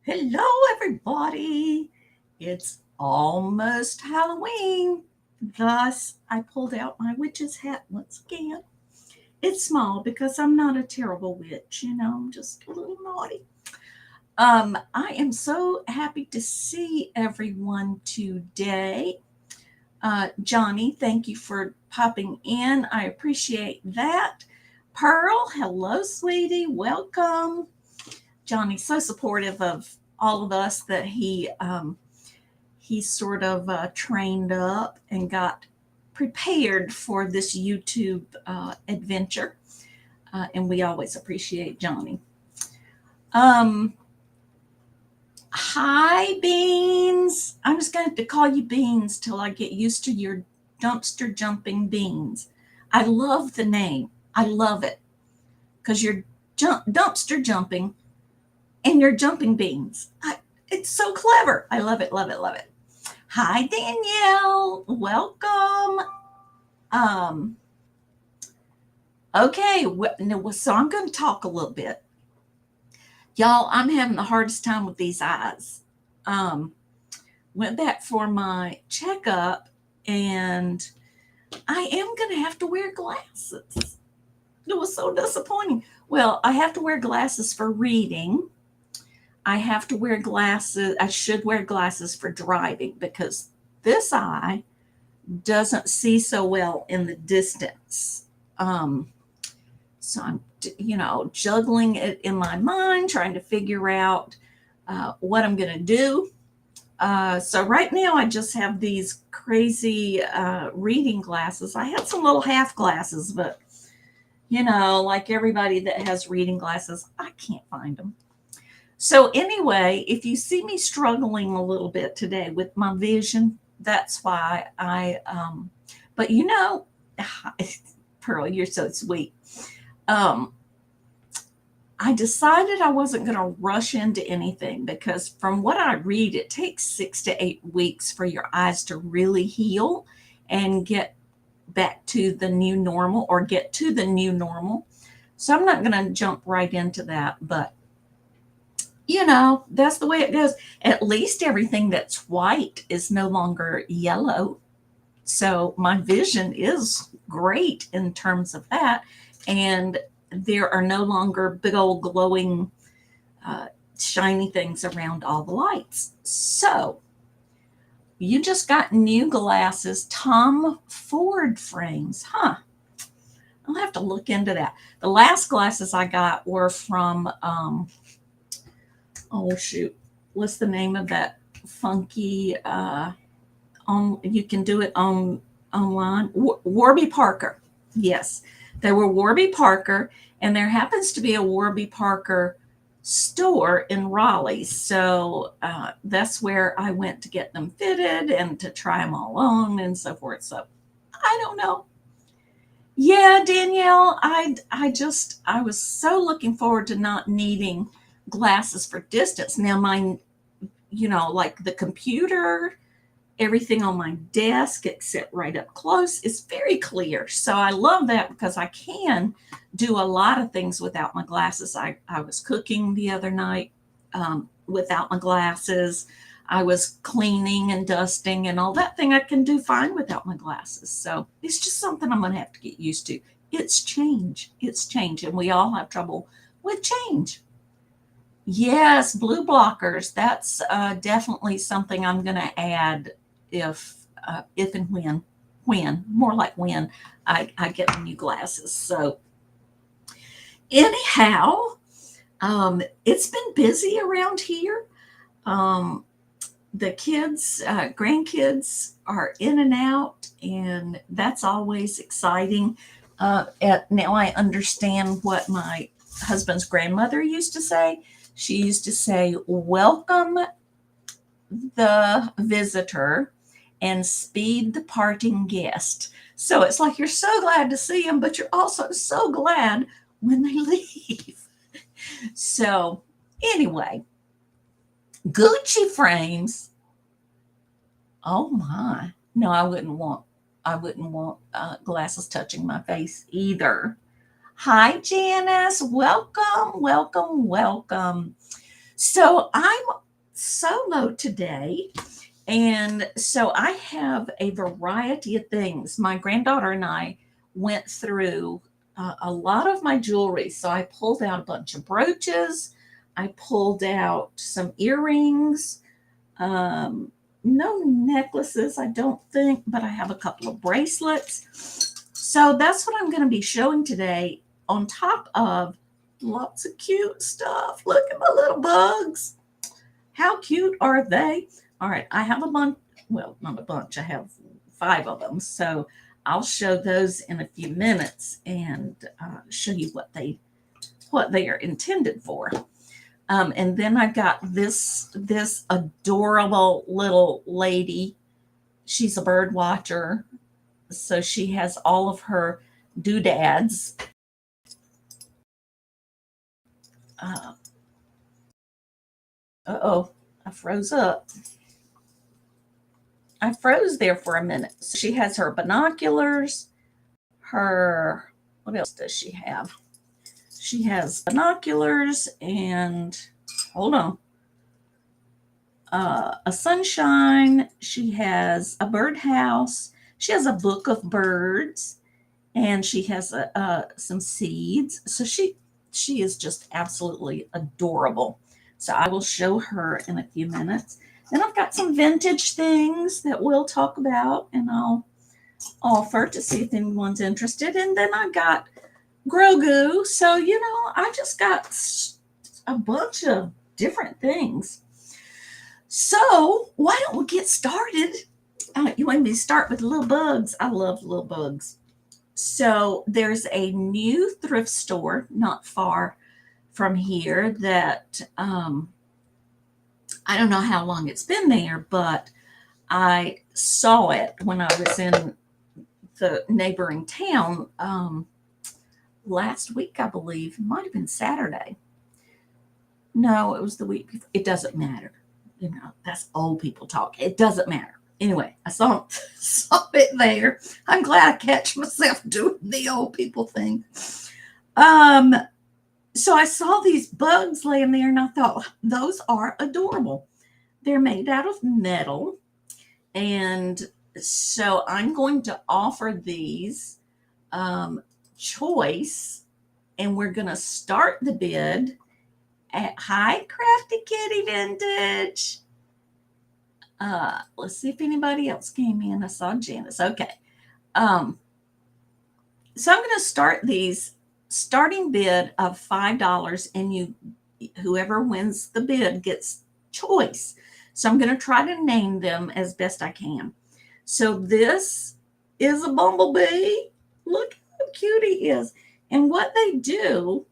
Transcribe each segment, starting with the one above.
Hello, everybody. It's almost Halloween. Thus, I pulled out my witch's hat once again. It's small because I'm not a terrible witch, I'm just a little naughty. I am so happy to see everyone today. Johnny, thank you for popping in. I appreciate that. Pearl, hello, sweetie. Welcome. Johnny's so supportive of all of us that he sort of trained up and got prepared for this YouTube adventure, and we always appreciate Johnny. Um, Hi, Beans. I'm just going to have to call you Beans till I get used to your dumpster jumping beans. I love the name. I love it because you're dumpster jumping and you're jumping beans. It's so clever. I love it, love it, love it. Hi, Danielle. Welcome. Um, okay, so I'm going to talk a little bit. Y'all, I'm having the hardest time with these eyes. Um, Went back for my checkup, and I am going to have to wear glasses. It was so disappointing. Well, I have to wear glasses for reading. I have to wear glasses. I should wear glasses for driving because this eye doesn't see so well in the distance. Um, so I'm, juggling it in my mind, trying to figure out what I'm going to do. So right now I just have these crazy reading glasses. I had some little half glasses, but like everybody that has reading glasses, I can't find them. So anyway, if you see me struggling a little bit today with my vision, that's why but Pearl, you're so sweet. Um, I decided I wasn't going to rush into anything because from what I read, it takes 6 to 8 weeks for your eyes to really heal and get back to the new normal or get to the new normal. So I'm not going to jump right into that, but that's the way it goes. At least everything that's white is no longer yellow. So my vision is great in terms of that. And there are no longer big old glowing, shiny things around all the lights. So you just got new glasses, Tom Ford frames, huh? I'll have to look into that. The last glasses I got were from oh shoot, what's the name of that funky on you can do it online, Warby Parker. Yes, they were Warby Parker, and there happens to be a Warby Parker store in Raleigh, so that's where I went to get them fitted and to try them all on and so forth. So I don't know. Yeah, Danielle, I was so looking forward to not needing glasses for distance. Now mine, like the computer, everything on my desk except right up close is very clear. So I love that because I can do a lot of things without my glasses. I was cooking the other night without my glasses. I was cleaning and dusting and all that thing I can do fine without my glasses. So it's just something I'm going to have to get used to. It's change. It's change. And we all have trouble with change. Yes, blue blockers. That's definitely something I'm going to add if and when more like when I get the new glasses. So anyhow, it's been busy around here. Um, the kids, grandkids are in and out, and that's always exciting. Now I understand what my husband's grandmother used to say. She used to say, "Welcome the visitor and speed the parting guest." So it's like you're so glad to see them, but you're also so glad when they leave. So anyway, Gucci frames. Oh my. No, I wouldn't want glasses touching my face either. Hi, Janice. Welcome, welcome, welcome. So I'm solo today. And so I have a variety of things. My granddaughter and I went through a lot of my jewelry. So I pulled out a bunch of brooches. I pulled out some earrings. Um, no necklaces, I don't think, but I have a couple of bracelets. So that's what I'm going to be showing today, on top of lots of cute stuff. Look at my little bugs. How cute are they? All right, I have a bunch, well, not a bunch, I have 5 of them. So I'll show those in a few minutes and show you what they are intended for. And then I got this adorable little lady. She's a bird watcher, so she has all of her doodads. Uh-oh, I froze up. I froze there for a minute. So she has her binoculars, what else does she have? She has binoculars and, hold on, a sunshine. She has a birdhouse. She has a book of birds, and she has some seeds. So she is just absolutely adorable. So I will show her in a few minutes. Then I've got some vintage things that we'll talk about, and I'll offer to see if anyone's interested. And then I got Grogu. So, I just got a bunch of different things. So why don't we get started? You want me to start with little bugs? I love little bugs. So there's a new thrift store not far from here that I don't know how long it's been there, but I saw it when I was in the neighboring town last week, I believe. It might have been Saturday. No, it was the week before. It doesn't matter. That's old people talk. It doesn't matter. Anyway, I saw it there. I'm glad I catch myself doing the old people thing. So I saw these bugs laying there, and I thought, those are adorable. They're made out of metal. And so I'm going to offer these choice, and we're going to start the bid at Hi Crafty Kitty Vintage. Let's see if anybody else came in. I saw Janice. Okay. So I'm going to start these, starting bid of $5, and whoever wins the bid gets choice. So I'm going to try to name them as best I can. So this is a bumblebee. Look how cute he is. And what they do,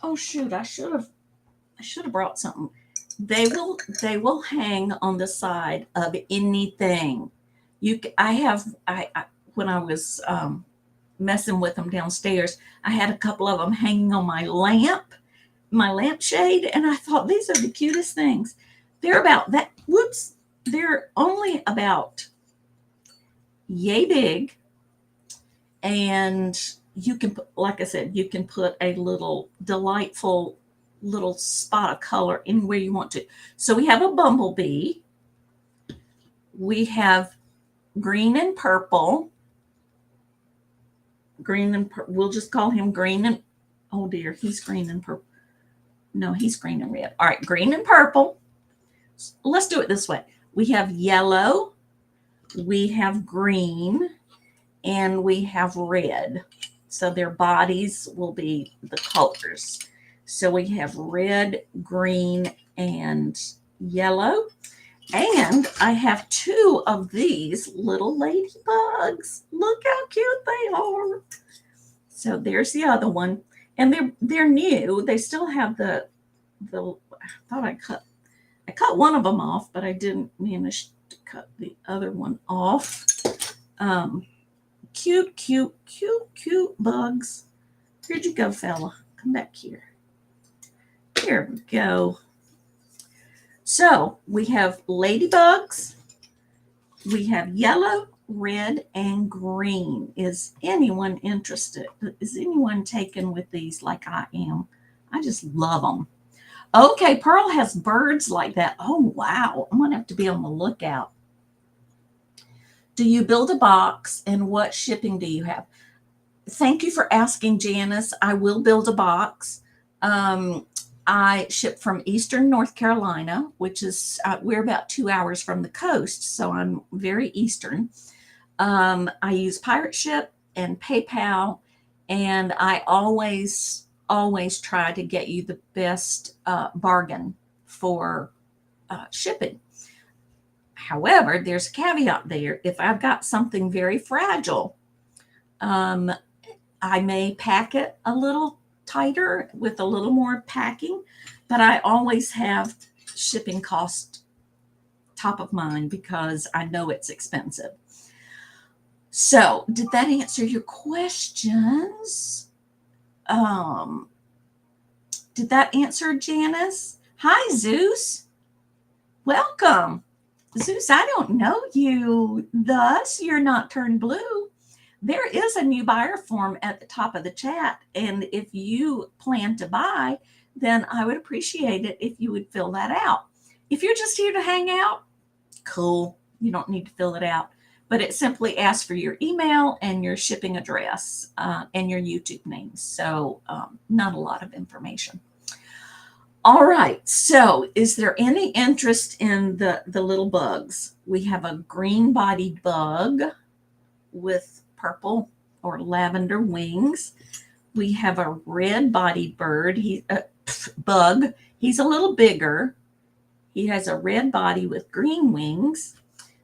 oh shoot, I should have brought something. They will hang on the side of anything. When I was messing with them downstairs, I had a couple of them hanging on my lampshade, and I thought, these are the cutest things. They're about that. Whoops, they're only about yay big, and you can put, like I said, you can put a little delightful little spot of color anywhere you want to. So we have a bumblebee. We have green and purple. We'll just call him green and, oh dear, he's green and purple. No, he's green and red. All right, green and purple. Let's do it this way. We have yellow, we have green, and we have red. So their bodies will be the colors. So we have red, green, and yellow. And I have 2 of these little ladybugs. Look how cute they are. So there's the other one. And they're new. They still have I thought I cut one of them off, but I didn't manage to cut the other one off. Cute, cute, cute, cute bugs. Where'd you go, fella? Come back here. Here we go. So we have ladybugs. We have yellow, red, and green. Is anyone interested? Is anyone taken with these like I am? I just love them. Okay, Pearl has birds like that. Oh, wow. I'm going to have to be on the lookout. Do you build a box, and what shipping do you have? Thank you for asking, Janice. I will build a box. I ship from Eastern North Carolina, which is, we're about 2 hours from the coast, so I'm very Eastern. I use Pirate Ship and PayPal, and I always try to get you the best bargain for shipping. However, there's a caveat there. If I've got something very fragile, I may pack it a little tighter with a little more packing, but I always have shipping cost top of mind because I know it's expensive. So, did that answer your questions? Did that answer Janice? Hi, Zeus. Welcome. Zeus, I don't know you, thus you're not turned blue. There is a new buyer form at the top of the chat, and if you plan to buy, then I would appreciate it if you would fill that out. If you're just here to hang out, cool. You don't need to fill it out, but it simply asks for your email and your shipping address and your YouTube name. So not a lot of information. All right, so is there any interest in the little bugs? We have a green-bodied bug with purple or lavender wings. We have a red-bodied bug. He's a little bigger. He has a red body with green wings.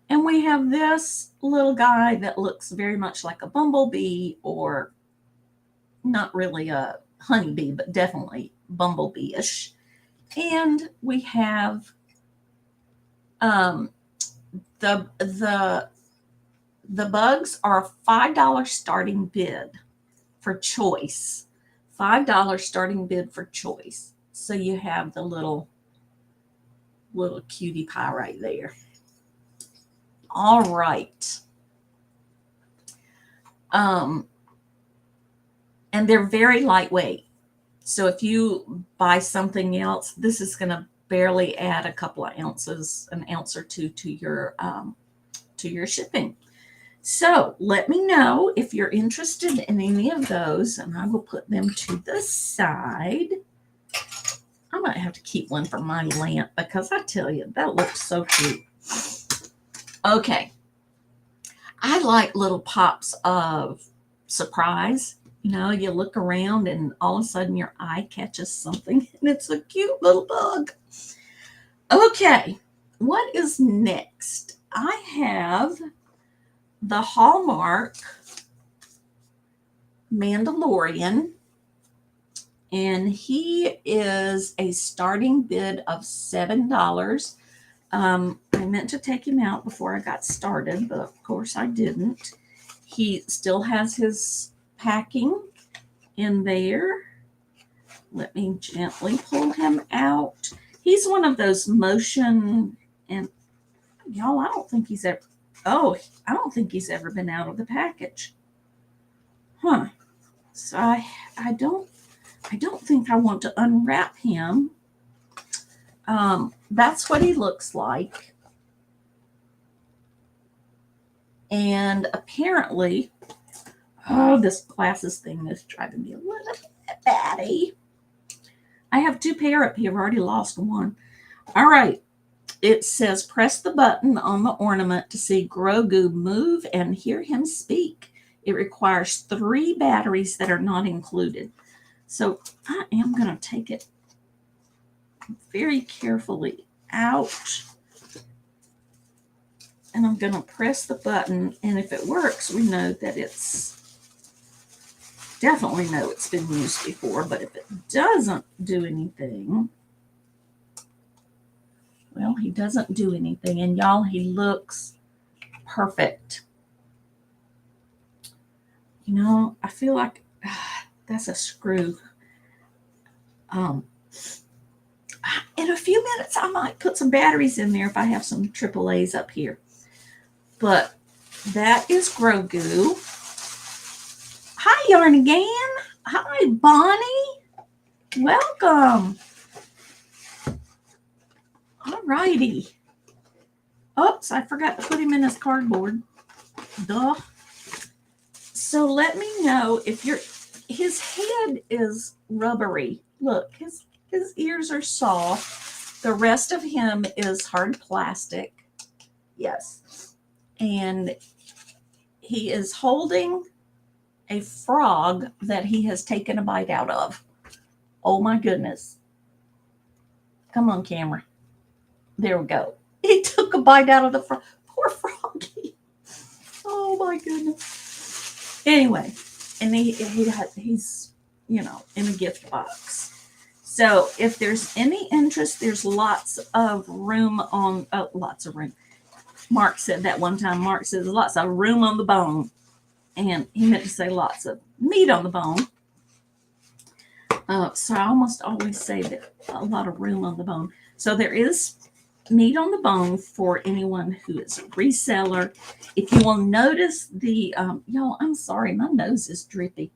And we have this little guy that looks very much like a bumblebee, or not really a honeybee, but definitely bumblebee-ish. And we have the bugs are $5 starting bid for choice. $5 starting bid for choice. So you have the little cutie pie right there. All right. And they're very lightweight. So if you buy something else, this is going to barely add a couple of ounces, an ounce or two to your shipping. So let me know if you're interested in any of those, and I will put them to the side. I might have to keep one for my lamp because I tell you, that looks so cute. Okay. I like little pops of surprise. You know, you look around and all of a sudden your eye catches something and it's a cute little bug. Okay, what is next? I have the Hallmark Mandalorian, and he is a starting bid of $7. I meant to take him out before I got started, but of course I didn't. He still has his packing in there. Let me gently pull him out. He's one of those motion, and y'all, I don't think he's ever been out of the package. Huh. So I don't think I want to unwrap him. That's what he looks like. And apparently, this glasses thing is driving me a little bit batty. I have 2 pair up here. I've already lost one. All right. It says, press the button on the ornament to see Grogu move and hear him speak. It requires 3 batteries that are not included. So I am going to take it very carefully out. And I'm going to press the button. And if it works, we know that definitely know it's been used before. But if it doesn't do anything, well, he doesn't do anything. And y'all, he looks perfect. You know, I feel like that's a screw. In a few minutes, I might put some batteries in there if I have some AAAs up here. But that is Grogu. Hi, Yarnigan. Hi, Bonnie. Welcome. righty. Oops, I forgot to put him in his cardboard. Duh. So let me know if his head is rubbery. Look, his ears are soft. The rest of him is hard plastic. Yes. And he is holding a frog that he has taken a bite out of. Oh my goodness. Come on, camera. There we go. He took a bite out of the frog. Poor froggy. Oh my goodness. Anyway, and he's, in a gift box. So if there's any interest, there's lots of room on, lots of room. Mark said that one time. Mark says lots of room on the bone. And he meant to say lots of meat on the bone. So I almost always say that a lot of room on the bone. So there is meat on the bone for anyone who is a reseller. If you will notice the, y'all, I'm sorry, my nose is drippy.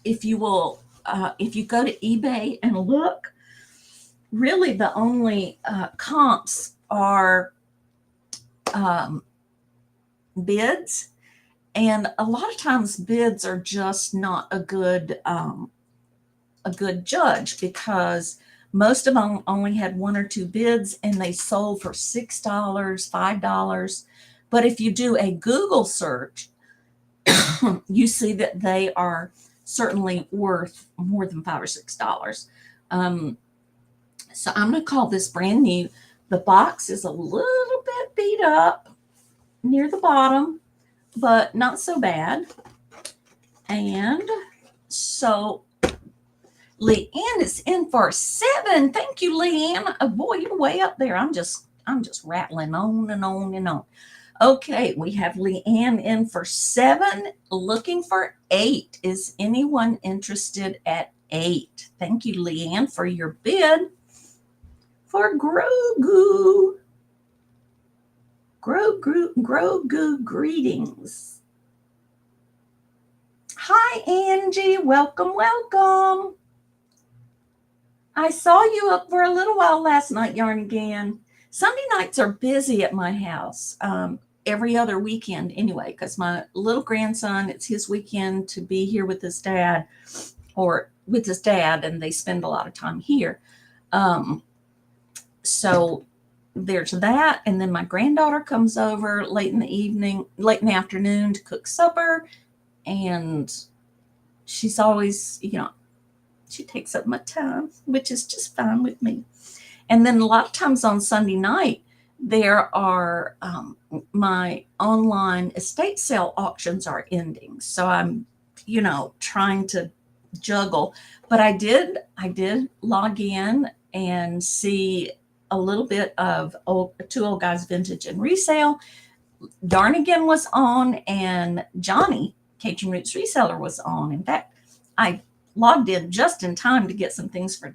If you will, if you go to eBay and look, really the only comps are bids. And a lot of times bids are just not a good judge, because most of them only had one or two bids and they sold for $6, $5. But if you do a Google search, you see that they are certainly worth more than $5 or $6. So I'm going to call this brand new. The box is a little bit beat up near the bottom, but not so bad. And so Leanne is in for 7. Thank you, Leanne. Oh boy, you're way up there. I'm just rattling on and on and on. Okay, we have Leanne in for 7, looking for 8. Is anyone interested at 8? Thank you, Leanne, for your bid for Grogu. Grogu, greetings. Hi, Angie. Welcome. I saw you up for a little while last night, Yarn Again. Sunday nights are busy at my house. Every other weekend anyway, because my little grandson, it's his weekend to be here with his dad, and they spend a lot of time here. So there's that. And then my granddaughter comes over late in the afternoon to cook supper. And she's always, she takes up my time, which is just fine with me. And then a lot of times on Sunday night, there are my online estate sale auctions are ending. So I'm, trying to juggle. But I did log in and see a little bit of Two Old Guys Vintage and Resale. Yarn Again was on, and Johnny, Cajun Roots Reseller, was on. In fact, I logged in just in time to get some things from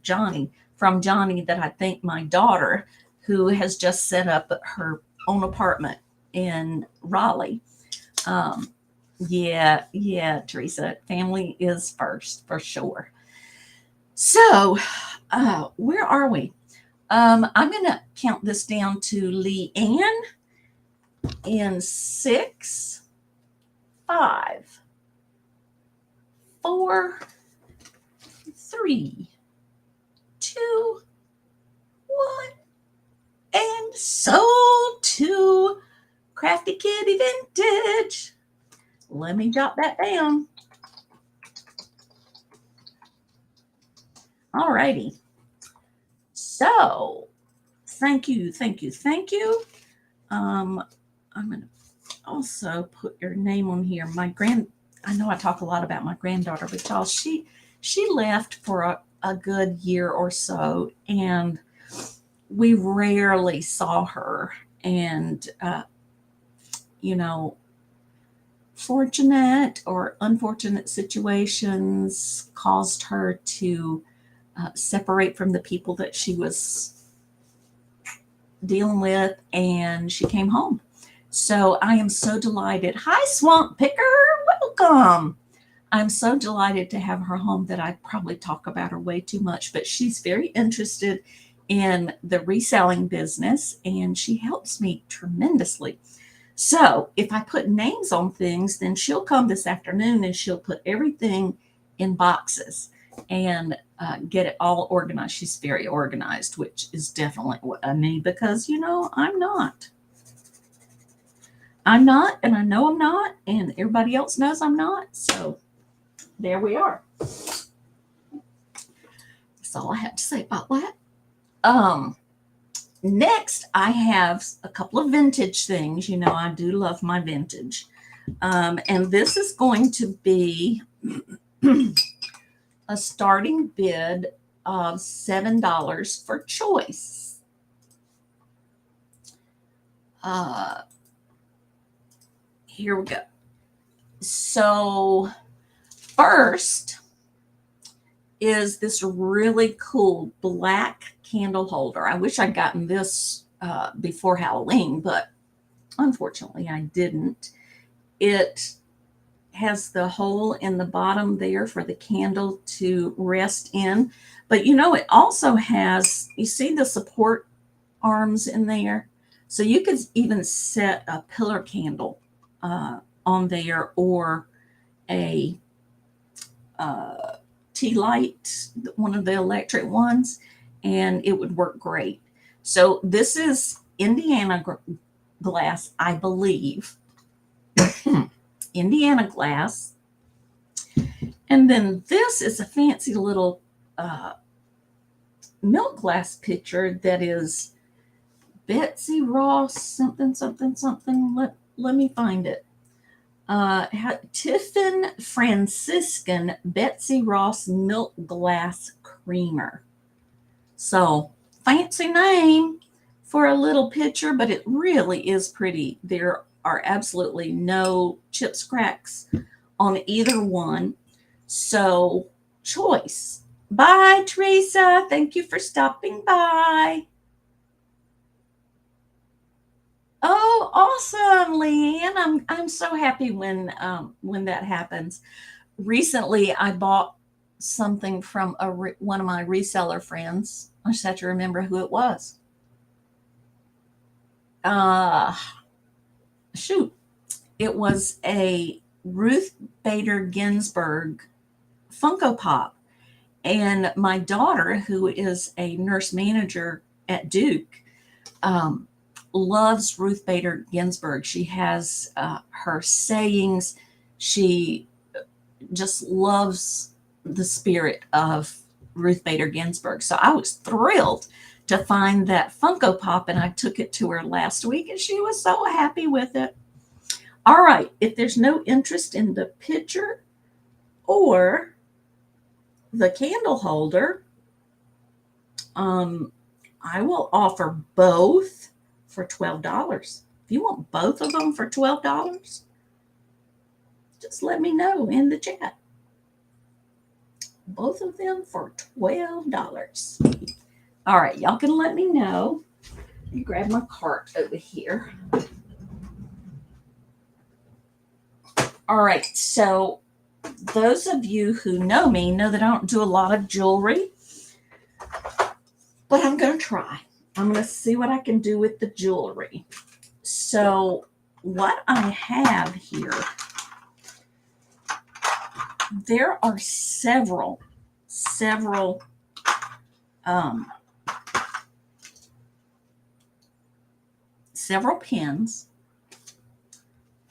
Johnny that I think my daughter, who has just set up her own apartment in Raleigh. Yeah, Teresa, family is first for sure. So, where are we? I'm going to count this down to Leanne in 6, 5, 4, 3, 2, 1, and sold to Crafty Kitty Vintage. Let me jot that down. All righty. So, thank you. I'm going to also put your name on here. I know I talk a lot about my granddaughter, but y'all, she left for a good year or so, and we rarely saw her. And, fortunate or unfortunate situations caused her to separate from the people that she was dealing with, and she came home. So I am so delighted. Hi, Swamp Picker. Welcome. I'm so delighted to have her home that I probably talk about her way too much, but she's very interested in the reselling business and she helps me tremendously. So if I put names on things, then she'll come this afternoon and she'll put everything in boxes and get it all organized. She's very organized, which is definitely what I need because, I'm not. I'm not, and I know I'm not, and everybody else knows I'm not. So there we are. That's all I have to say about that. Next, I have a couple of vintage things. I do love my vintage. And this is going to be a starting bid of $7 for choice. Here we go. So first is this really cool black candle holder. I wish I'd gotten this before Halloween, but unfortunately I didn't. It has the hole in the bottom there for the candle to rest in. But it also has, you see the support arms in there? So you could even set a pillar candle on there or a tea light, one of the electric ones, and it would work great. So this is Indiana glass, I believe. Indiana glass. And then this is a fancy little milk glass pitcher that is Betsy Ross something something something. Let me find it. Tiffin Franciscan Betsy Ross milk glass creamer. So fancy name for a little pitcher, but it really is pretty. There are absolutely no chip scracks on either one. So choice. Bye, Teresa. Thank you for stopping by. Oh, awesome, Leanne. I'm so happy when that happens. Recently, I bought something from one of my reseller friends. I just have to remember who it was. Shoot. It was a Ruth Bader Ginsburg Funko Pop. And my daughter, who is a nurse manager at Duke, loves Ruth Bader Ginsburg. She has her sayings. She just loves the spirit of Ruth Bader Ginsburg. So I was thrilled to find that Funko Pop, and I took it to her last week, and she was so happy with it. All right, if there's no interest in the pitcher or the candle holder, I will offer both for $12. If you want both of them for $12, just let me know in the chat. Both of them for $12. All right, y'all can let me know. Let me grab my cart over here. All right, so those of you who know me know that I don't do a lot of jewelry, but I'm going to try. I'm going to see what I can do with the jewelry. So what I have here, there are several pins.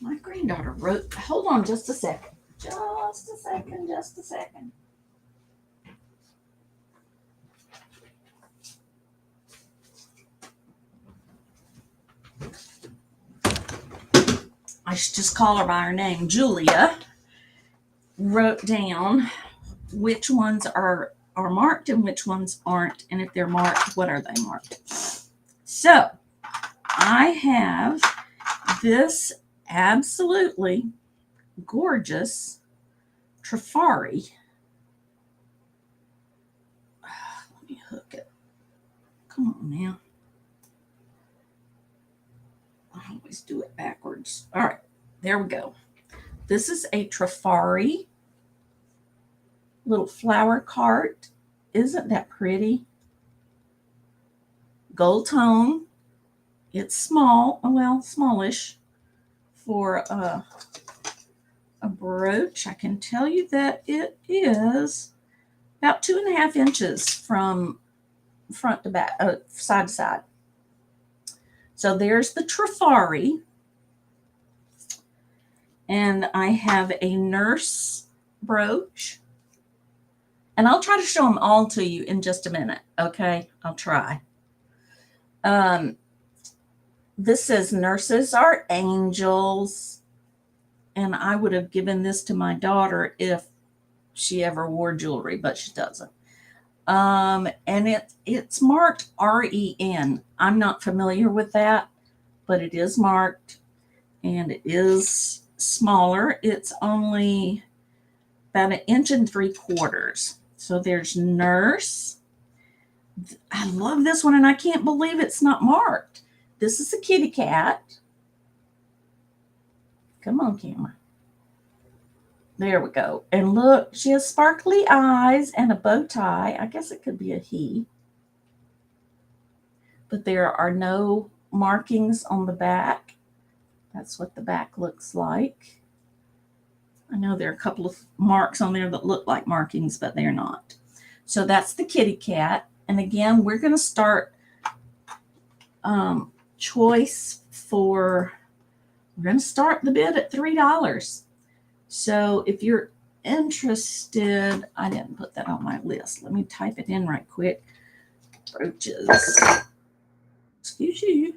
My granddaughter wrote, hold on just a second. Just a second. I should just call her by her name. Julia wrote down which ones are marked and which ones aren't. And if they're marked, what are they marked? So I have this absolutely gorgeous Trifari. Let me hook it. Come on now. I always do it backwards. All right, there we go. This is a Trifari Little flower cart. Isn't that pretty? Gold tone. It's small, well, smallish for a brooch. I can tell you that it is about 2.5 inches from front to back, side to side. So there's the Trifari. And I have a nurse brooch. And I'll try to show them all to you in just a minute. Okay, I'll try. This says nurses are angels. And I would have given this to my daughter if she ever wore jewelry, but she doesn't. And it's marked REN. I'm not familiar with that, but it is marked, and it is smaller. It's only about 1.75 inches. So there's nurse. I love this one, and I can't believe it's not marked. This is a kitty cat. Come on, camera. There we go. And look, she has sparkly eyes and a bow tie. I guess it could be a he. But there are no markings on the back. That's what the back looks like. I know there are a couple of marks on there that look like markings, but they're not. So that's the kitty cat. And again, we're going to start choice for, we're going to start the bid at $3. So if you're interested, I didn't put that on my list. Let me type it in right quick. Brooches. Excuse you.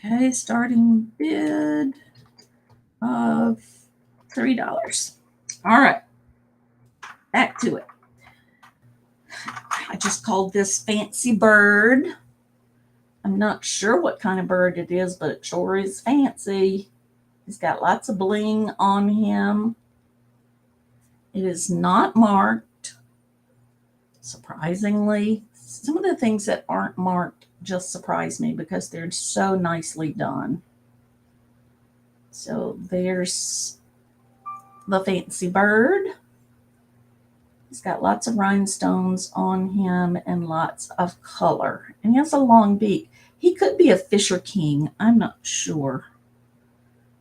Okay, starting bid of $3. All right, back to it. I just called this Fancy Bird. I'm not sure what kind of bird it is, but it sure is fancy. He's got lots of bling on him. It is not marked, surprisingly. Some of the things that aren't marked just surprise me because they're so nicely done. So there's the Fancy Bird. He's got lots of rhinestones on him and lots of color. And he has a long beak. He could be a Fisher King. I'm not sure.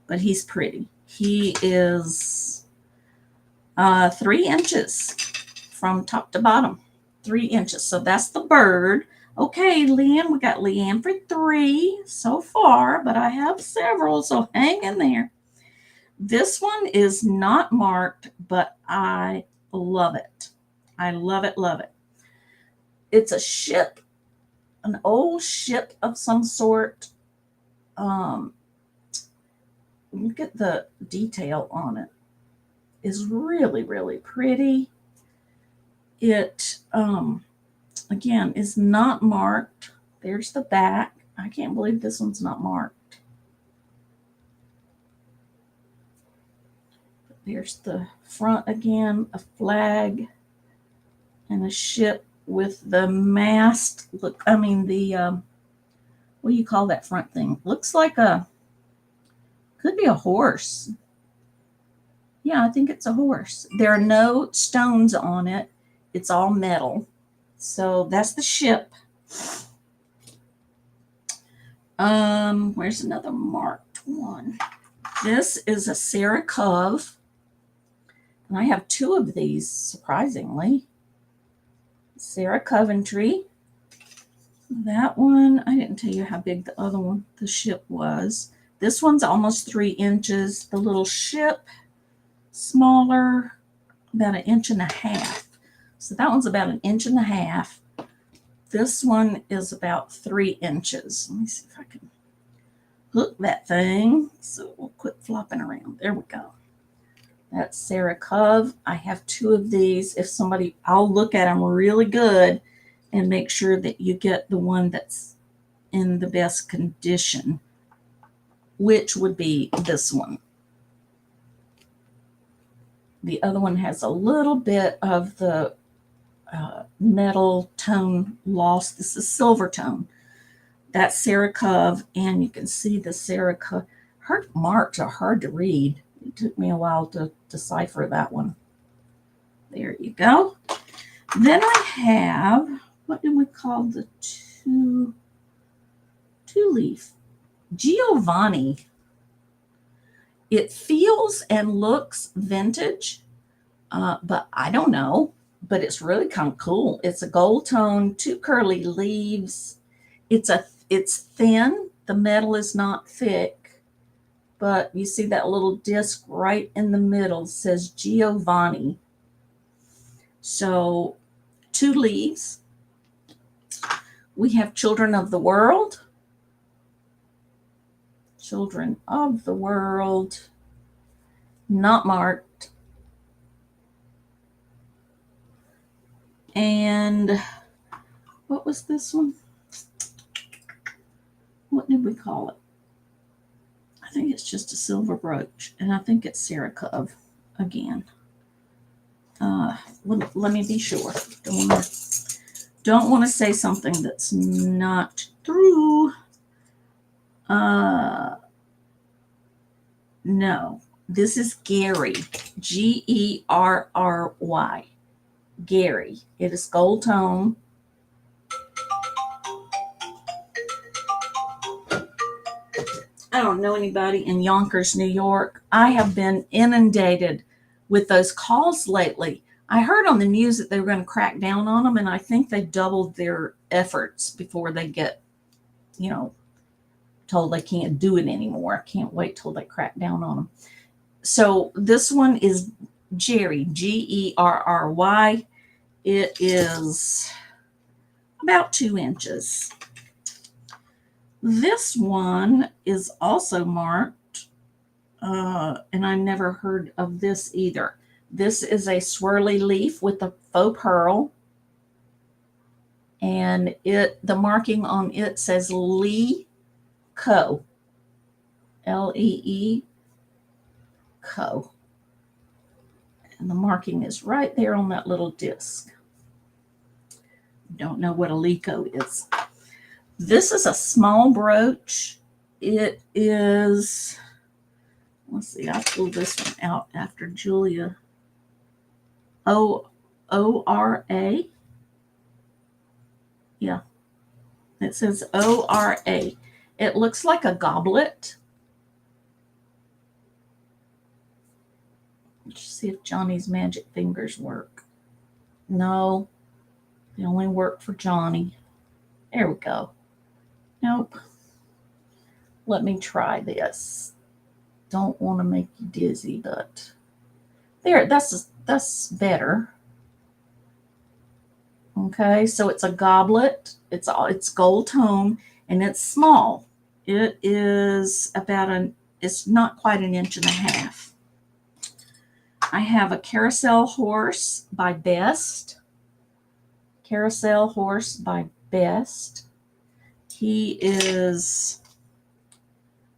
But he's pretty. He is 3 inches from top to bottom. 3 inches. So that's the bird. Okay, Leanne, we got Leanne for 3 so far, but I have several, so hang in there. This one is not marked, but I love it. I love it, love it. It's a ship, an old ship of some sort. Look at the detail on it. It's really, really pretty. It, again, is not marked. There's the back. I can't believe this one's not marked. But there's the front again, a flag and a ship with the mast. Look, I mean the what do you call that front thing? Looks like could be a horse. Yeah, I think it's a horse. There are no stones on it. It's all metal. So that's the ship. Where's another marked one? This is a Sarah Cove. And I have 2 of these, surprisingly. Sarah Coventry. That one, I didn't tell you how big the other one, the ship was. This one's almost 3 inches. The little ship, smaller, about 1.5 inches. So that one's about 1.5 inches. This one is about 3 inches. Let me see if I can hook that thing. So we'll quit flopping around. There we go. That's Sarah Cove. I have 2 of these. If somebody, I'll look at them really good and make sure that you get the one that's in the best condition, which would be this one. The other one has a little bit of the metal tone lost. This is silver tone. That's Sarah Cove, and you can see the Sarah Cove. Her marks are hard to read. It took me a while to decipher that one. There you go. Then I have, what do we call the two-leaf? Giovanni. It feels and looks vintage, but I don't know. But it's really kind of cool. It's a gold tone, 2 curly leaves. It's thin. The metal is not thick, but you see that little disc right in the middle says Giovanni. So 2 leaves. We have Children of the World. Children of the World. Not marked. And what was this one? What did we call it? I think it's just a silver brooch. And I think it's Sarah Cove again. Let me be sure. Don't want to say something that's not true. No, this is Gary. Gerry. Gary. It is gold tone. I don't know anybody in Yonkers, New York. I have been inundated with those calls lately. I heard on the news that they were going to crack down on them, and I think they doubled their efforts before they get, told they can't do it anymore. I can't wait till they crack down on them. So this one is Gerry, Gerry. It is about 2 inches. This one is also marked, and I never heard of this either. This is a swirly leaf with a faux pearl, and the marking on it says Lee Co. Lee Co. And the marking is right there on that little disc. Don't know what a Lico is. This is a small brooch. It is, let's see, I pulled this one out after Julia. O-R-A. Yeah. It says O-R-A. It looks like a goblet. Let's see if Johnny's magic fingers work. No, they only work for Johnny. There we go. Nope. Let me try this. Don't want to make you dizzy, but there, that's better. Okay, so it's a goblet. It's gold tone and it's small. It is it's not quite 1.5 inches. I have a carousel horse by Best. Carousel horse by Best. He is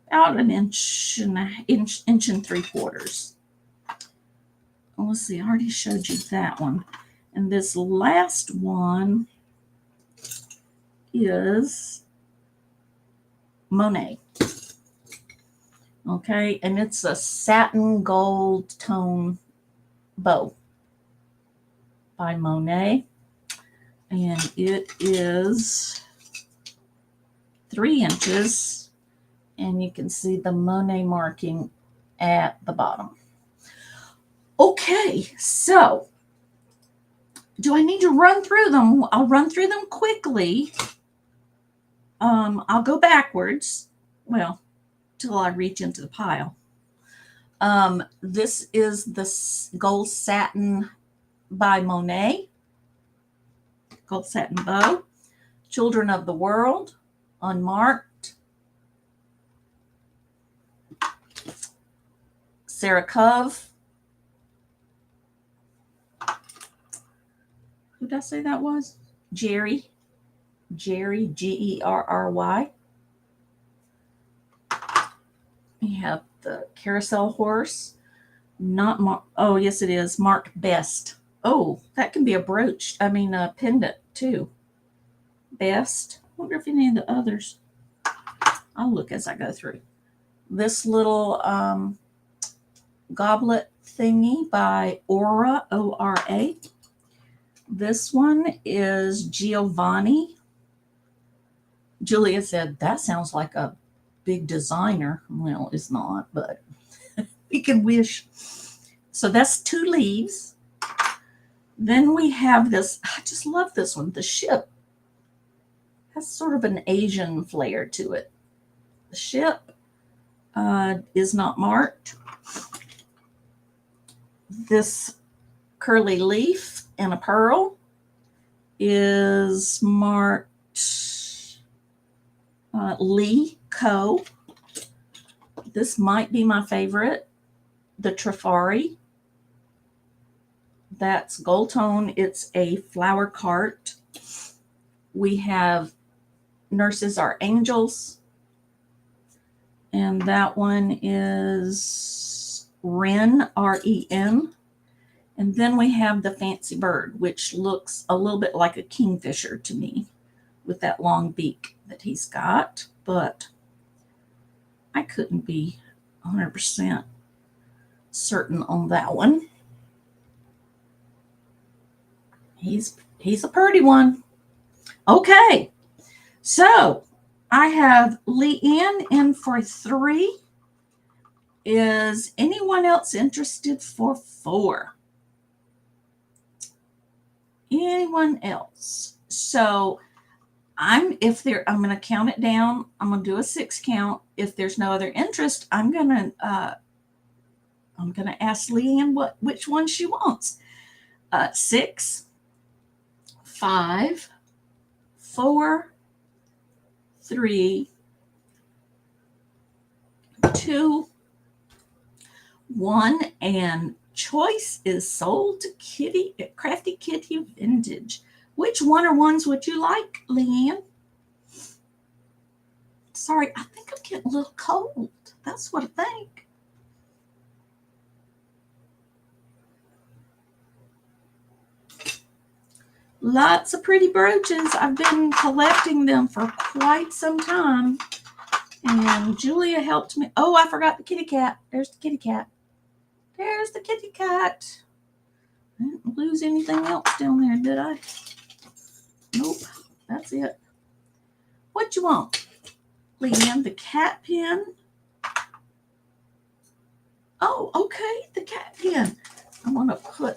about 1 inch and 3/4. Let's see, I already showed you that one. And this last one is Monet. Okay, and it's a satin gold tone bow by Monet. And it is 3 inches. And you can see the Monet marking at the bottom. Okay, so do I need to run through them? I'll run through them quickly. I'll go backwards. Well, till I reach into the pile. This is the gold satin by Monet. Gold satin bow. Children of the World, unmarked. Sarah Cove. Who did I say that was? Gerry. Gerry, Gerry. We have the carousel horse. Not marked. Oh, yes, it is. Marked Best. Oh, that can be a brooch. I mean, a pendant, too. Best. I wonder if any of the others. I'll look as I go through. This little goblet thingy by Aura, O-R-A. This one is Giovanni. Julia said, that sounds like a big designer. Well, it's not, but we can wish. So that's 2 leaves. Then we have this, I just love this one, the ship. Has sort of an Asian flair to it. The ship is not marked. This curly leaf and a pearl is marked Lee Co. This might be my favorite, the Trifari. That's gold tone. It's a flower cart. We have Nurses Are Angels. And that one is Ren, R-E-N. And then we have the Fancy Bird, which looks a little bit like a kingfisher to me with that long beak that he's got. But I couldn't be 100% certain on that one. He's a pretty one. Okay, so I have Leanne in for 3. Is anyone else interested for 4? Anyone else? So I'm going to count it down. I'm going to do a 6 count. If there's no other interest, I'm going to ask Leanne which one she wants. 6, 5, 4, 3, 2, 1, and choice is sold to Crafty Kitty Vintage. Which one or ones would you like, Leanne? Sorry, I think I'm getting a little cold. That's what I think. Lots of pretty brooches. I've been collecting them for quite some time. And Julia helped me. Oh, I forgot the kitty cat. There's the kitty cat. There's the kitty cat. I didn't lose anything else down there, did I? Nope. That's it. What you want, Leanne? The cat pen? Oh, okay. The cat pen. I want to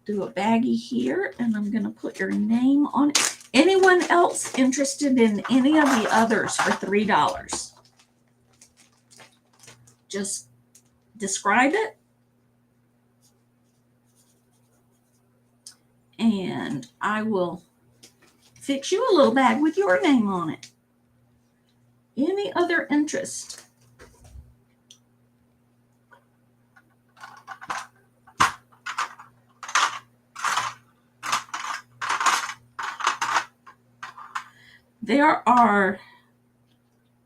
do a baggie here, and I'm going to put your name on it. Anyone else interested in any of the others for $3? Just describe it. And I will fix you a little bag with your name on it. Any other interest? There are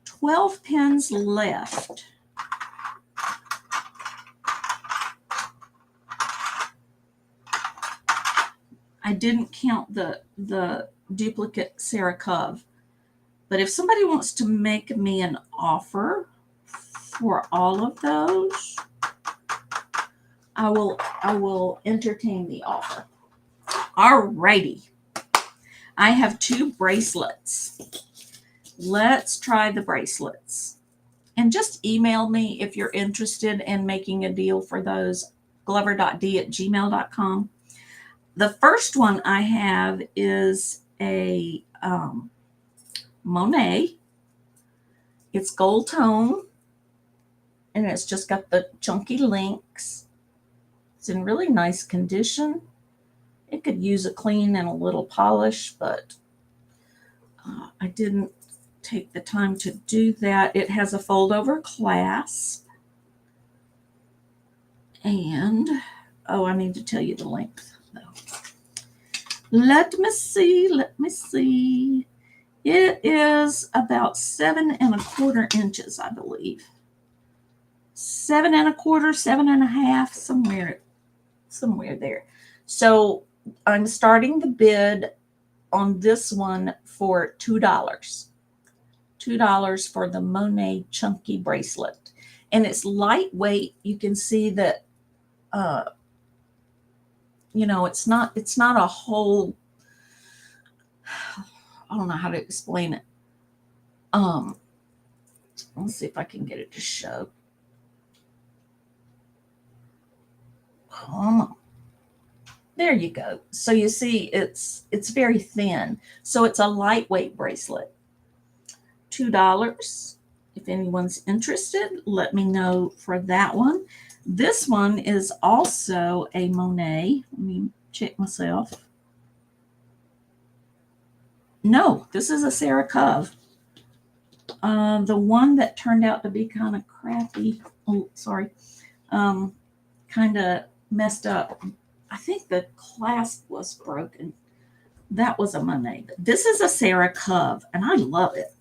12 pins left. I didn't count the duplicate Sarah Cove. But if somebody wants to make me an offer for all of those, I will entertain the offer. Alrighty. I have 2 bracelets. Let's try the bracelets. And just email me if you're interested in making a deal for those, glover.d@gmail.com. The first one I have is a Monet. It's gold tone, and it's just got the chunky links. It's in really nice condition. It could use a clean and a little polish, but I didn't take the time to do that. It has a fold-over clasp. And, I need to tell you the length, though. Let me see. It is about 7 1/4 inches, I believe. 7 1/4, 7 1/2, somewhere there. So I'm starting the bid on this one for $2. $2 for the Monet chunky bracelet. And it's lightweight. You can see that, it's not a whole, I don't know how to explain it. Let's see if I can get it to show. Come on. There you go. So you see it's very thin. So it's a lightweight bracelet. $2. If anyone's interested, let me know for that one. This one is also a Monet. Let me check myself. No, this is a Sarah Cove. The one that turned out to be kind of crappy. Oh, sorry. Kind of messed up. I think the clasp was broken. That was a Monet. But this is a Sarah Cove, and I love it.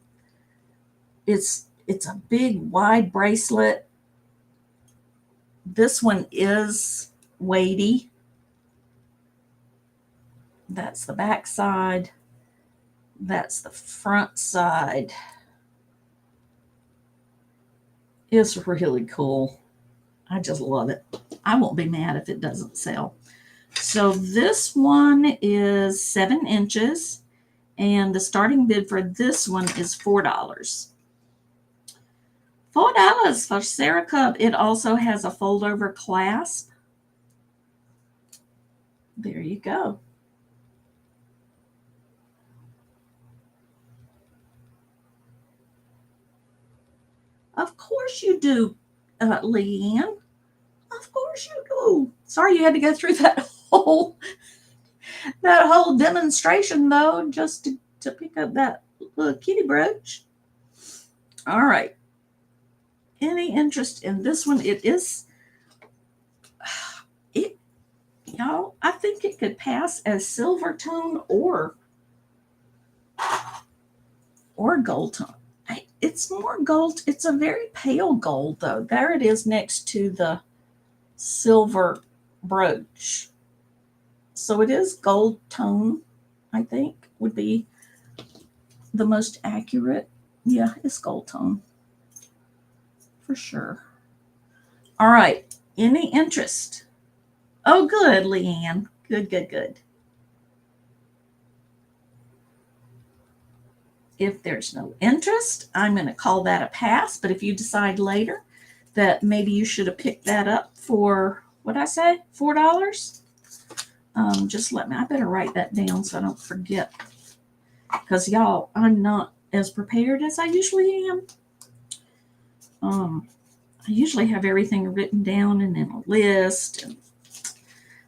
It's a big, wide bracelet. This one is weighty. That's the back side. That's the front side. It's really cool. I just love it. I won't be mad if it doesn't sell. So this one is 7 inches, and the starting bid for this one is $4. $4 for Sarah Cove. It also has a fold-over clasp. There you go. Of course you do, Leanne. Of course you do. Sorry you had to go through that whole demonstration, though, just to pick up that little kitty brooch. All right. Any interest in this one? Y'all, I think it could pass as silver tone or gold tone. It's more gold. It's a very pale gold, though. There it is next to the silver brooch. So it is gold tone, I think, would be the most accurate. Yeah, it's gold tone. For sure. All right. Any interest? Oh, good, Leanne. Good. If there's no interest, I'm going to call that a pass. But if you decide later that maybe you should have picked that up for, what'd I say, $4? Just let me, I better write that down so I don't forget. Because y'all, I'm not as prepared as I usually am. I usually have everything written down and in a list. And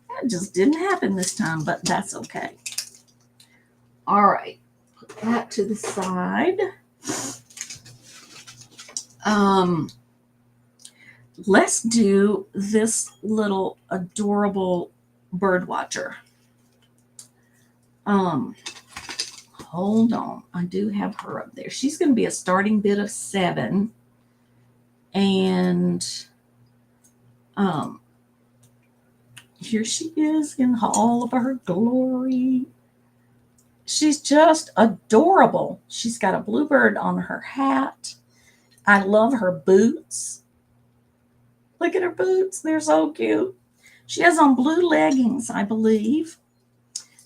that just didn't happen this time, but that's okay. All right. Put that to the side. Let's do this little adorable bird watcher. Hold on. I do have her up there. She's going to be a starting bid of $7. And here she is in all of her glory. She's just adorable. She's got a bluebird on her hat. I love her boots. Look at her boots. They're so cute. She has on blue leggings, I believe.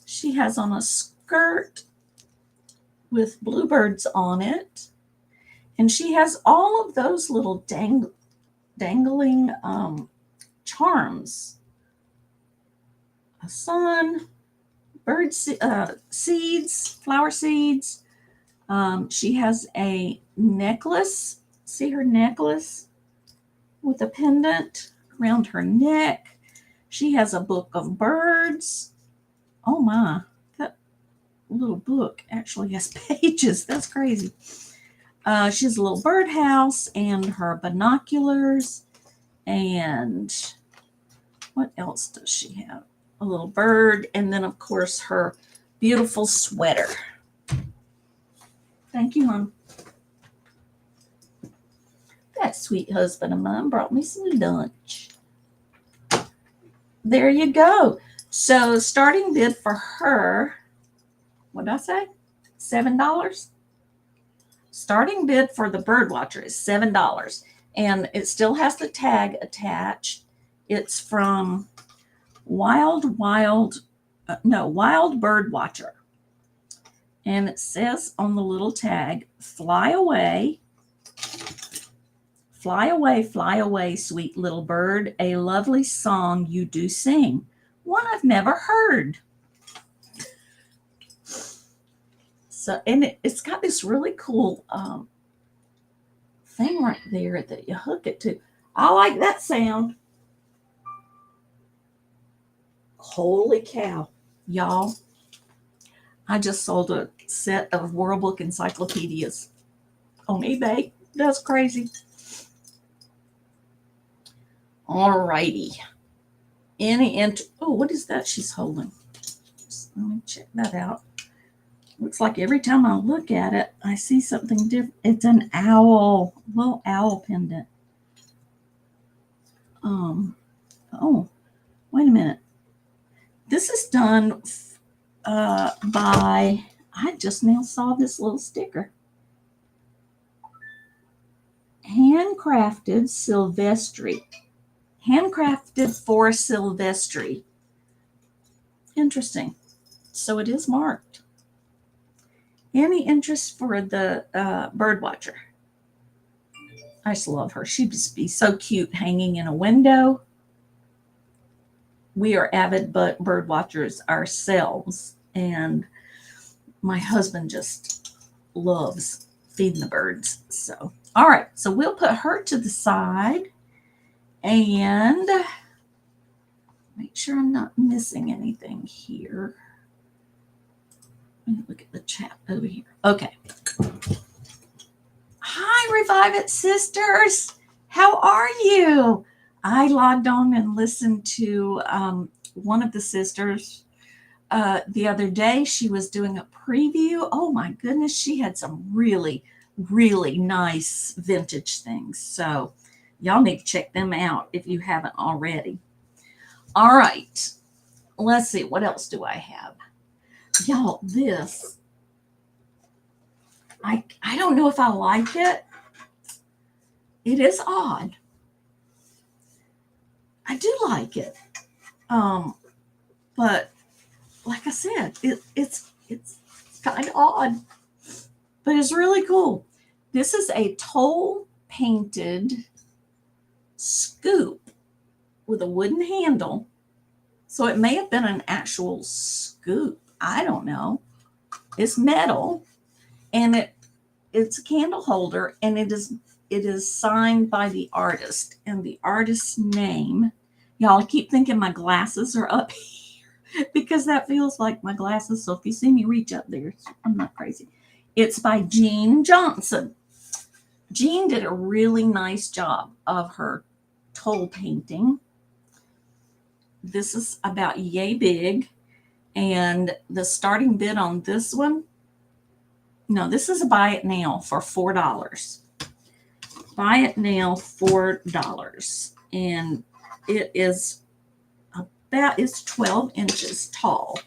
She has on a skirt with bluebirds on it. And she has all of those little dangling charms. A sun, bird seeds, flower seeds. She has a necklace. See her necklace with a pendant around her neck. She has a book of birds. Oh my, that little book actually has pages. That's crazy. She has a little birdhouse and her binoculars. And what else does she have? A little bird. And then, of course, her beautiful sweater. Thank you, Mom. That sweet husband of mine brought me some lunch. There you go. So starting bid for her, what did I say? $7? Starting bid for the birdwatcher is $7, and it still has the tag attached. It's from Wild Bird Watcher. And it says on the little tag, fly away, sweet little bird, a lovely song you do sing, one I've never heard. So, and it's got this really cool thing right there that you hook it to. I like that sound. Holy cow, y'all. I just sold a set of World Book encyclopedias on eBay. That's crazy. Alrighty. Oh, what is that she's holding? Let me check that out. Looks like every time I look at it, I see something different. It's an owl, little owl pendant. Oh, wait a minute. This is done by, I just now saw this little sticker. Handcrafted Silvestri. Handcrafted for Silvestri. Interesting. So it is marked. Any interest for the bird watcher? I just love her. She'd just be so cute hanging in a window. We are avid bird watchers ourselves, and my husband just loves feeding the birds. So, all right, so we'll put her to the side and make sure I'm not missing anything here. Let me look at the chat over here. Okay. Hi, Revive It sisters. How are you? I logged on and listened to one of the sisters the other day. She was doing a preview. Oh my goodness, she had some really, really nice vintage things. So y'all need to check them out if you haven't already. All right, let's see. What else do I have? Y'all, this, I don't know if I like it. It is odd. I do like it. But like I said, it's kind of odd, but it's really cool. This is a toll painted scoop with a wooden handle. So it may have been an actual scoop. I don't know. It's metal, and it's a candle holder, and it is signed by the artist, and the artist's name. Y'all, I keep thinking my glasses are up here because that feels like my glasses. So if you see me reach up there, I'm not crazy. It's by Jean Johnson. Jean did a really nice job of her toll painting. This is about yay big. And the starting bid on this one, no, this is a buy it now for $4. Buy it now, $4. And it is about, it's 12 inches tall.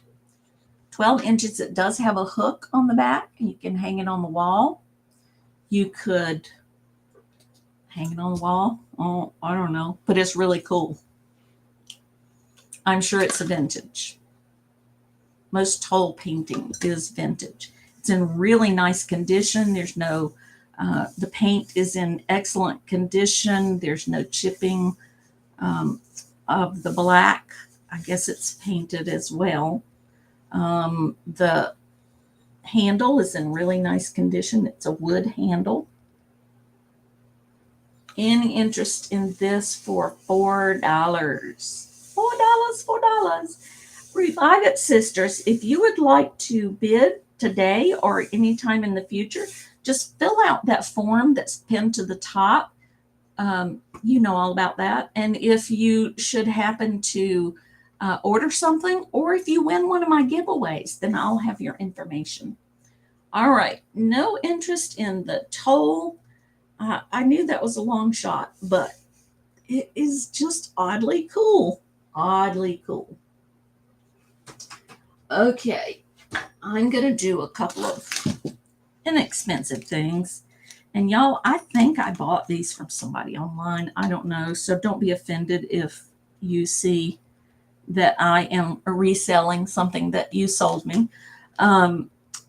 12 inches. It does have a hook on the back. You can hang it on the wall. You could hang it on the wall. Oh, I don't know. But it's really cool. I'm sure it's a vintage. Most toll painting is vintage. It's in really nice condition. There's no, the paint is in excellent condition. There's no chipping of the black. I guess it's painted as well. The handle is in really nice condition. It's a wood handle. Any interest in this for $4? $4. Revive It sisters. If you would like to bid today or anytime in the future, just fill out that form that's pinned to the top. You know all about that. And if you should happen to order something, or if you win one of my giveaways, then I'll have your information. All right. No interest in the toll. I knew that was a long shot, but it is just oddly cool. Oddly cool. Okay. I'm going to do a couple of inexpensive things. And y'all, I think I bought these from somebody online. I don't know. So don't be offended if you see that I am reselling something that you sold me.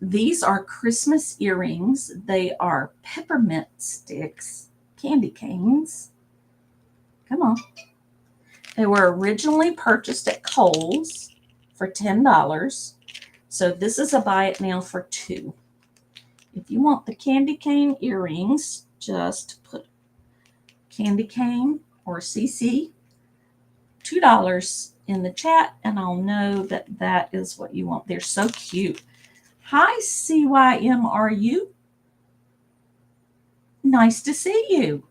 These are Christmas earrings. They are peppermint sticks, candy canes. Come on. They were originally purchased at Kohl's for $10. So this is a buy it now for $2. If you want the candy cane earrings, just put candy cane or CC $2 in the chat, and I'll know that that is what you want. They're so cute. Hi, CYMRU. Nice to see you.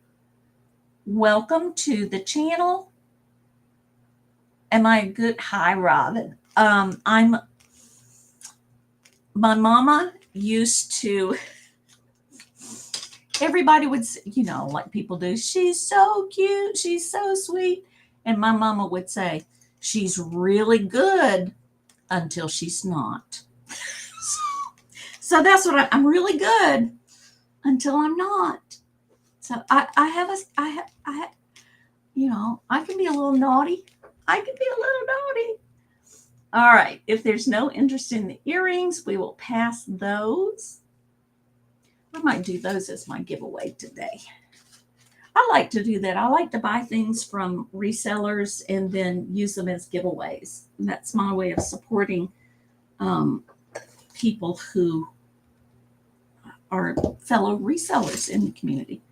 Welcome to the channel. Am I good? Hi, Robin. My mama used to, everybody would, like people do, she's so cute, she's so sweet. And my mama would say, she's really good until she's not. So that's what I'm really good until I'm not. So I can be a little naughty. I can be a little naughty. All right. If there's no interest in the earrings, we will pass those. I might do those as my giveaway today. I like to do that. I like to buy things from resellers and then use them as giveaways. And that's my way of supporting people who are fellow resellers in the community.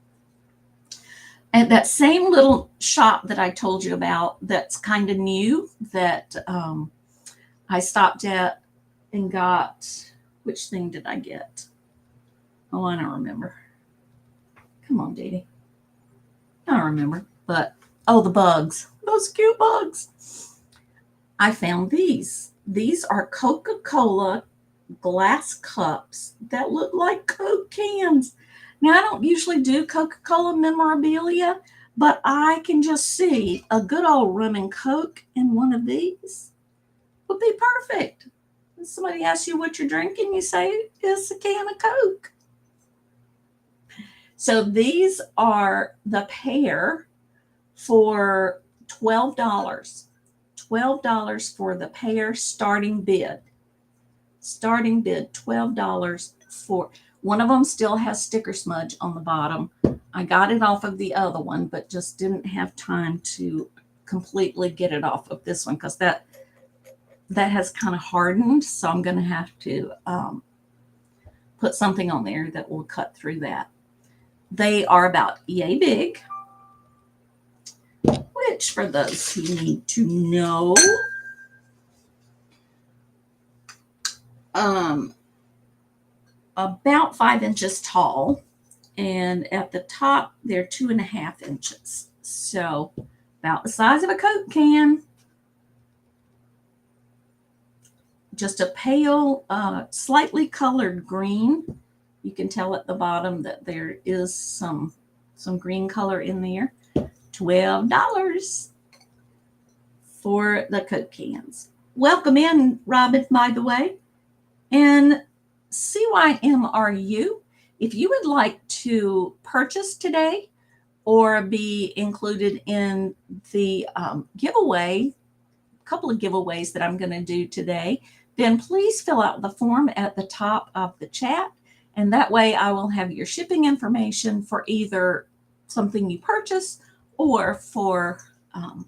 And that same little shop that I told you about that's kind of new that I stopped at and got, which thing did I get? Oh, I don't remember. Come on, DeeDee. I don't remember. But, the bugs. Those cute bugs. I found these. These are Coca-Cola glass cups that look like Coke cans. Now, I don't usually do Coca-Cola memorabilia, but I can just see a good old rum and Coke in one of these would be perfect. When somebody asks you what you're drinking, you say it's a can of Coke. So these are the pair for $12. $12 for the pair starting bid. Starting bid, $12 for. One of them still has sticker smudge on the bottom. I got it off of the other one, but just didn't have time to completely get it off of this one because that has kind of hardened. So I'm going to have to put something on there that will cut through that. They are about yay big, which for those who need to know, about 5 inches tall, and at the top they're 2.5 inches. So about the size of a Coke can. Just a pale, slightly colored green. You can tell at the bottom that there is some green color in there. $12 for the Coke cans. Welcome in, Robin, by the way. And CYMRU, if you would like to purchase today or be included in the giveaway, a couple of giveaways that I'm going to do today, then please fill out the form at the top of the chat. And that way I will have your shipping information for either something you purchase or for a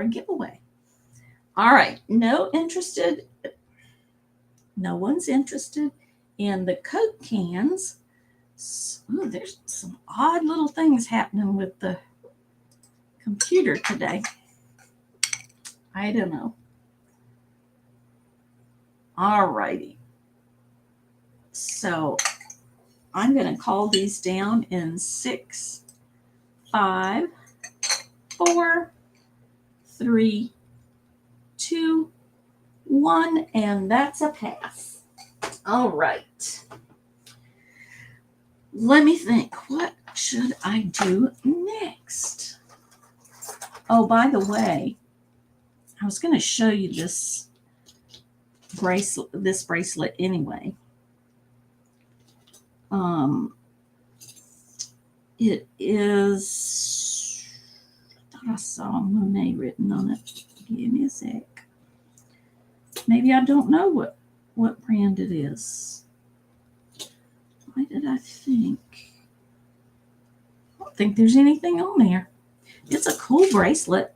giveaway. All right. No one's interested in the Coke cans. Oh, there's some odd little things happening with the computer today. I don't know. All righty. So I'm going to call these down in 6, 5, 4, 3, 2, 1, and that's a pass. All right. Let me think. What should I do next? Oh, by the way, I was going to show you this bracelet anyway. It is, I thought I saw Monet written on it. Give me a sec. Maybe I don't know what brand it is. Why did I think? I don't think there's anything on there. It's a cool bracelet.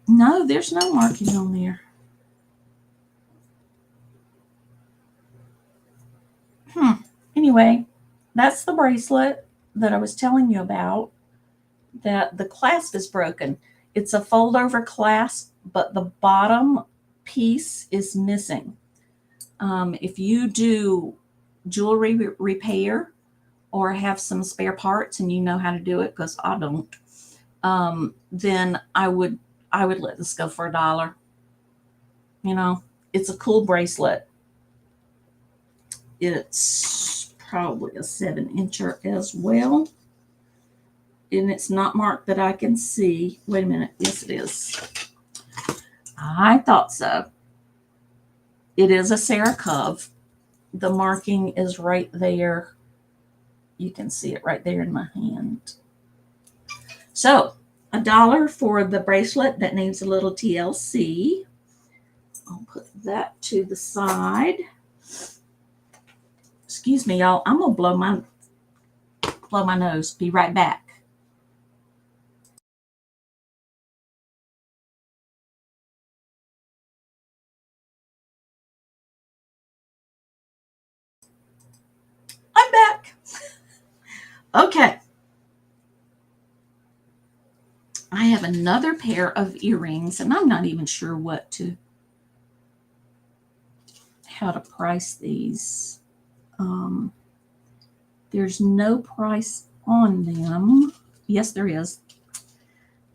No, there's no marking on there. Anyway, that's the bracelet that I was telling you about, that the clasp is broken. It's a fold over clasp, but the bottom piece is missing. If you do jewelry repair or have some spare parts and you know how to do it, because I don't, then I would let this go for $1. You know, it's a cool bracelet. It's probably a 7-incher as well. And it's not marked that I can see. Wait a minute. Yes, it is. I thought so. It is a Sarah Cove. The marking is right there. You can see it right there in my hand. So, $1 for the bracelet that names a little TLC. I'll put that to the side. Excuse me, y'all. I'm gonna blow my nose. Be right back. I'm back. Okay. I have another pair of earrings, and I'm not even sure how to price these. There's no price on them. Yes, there is.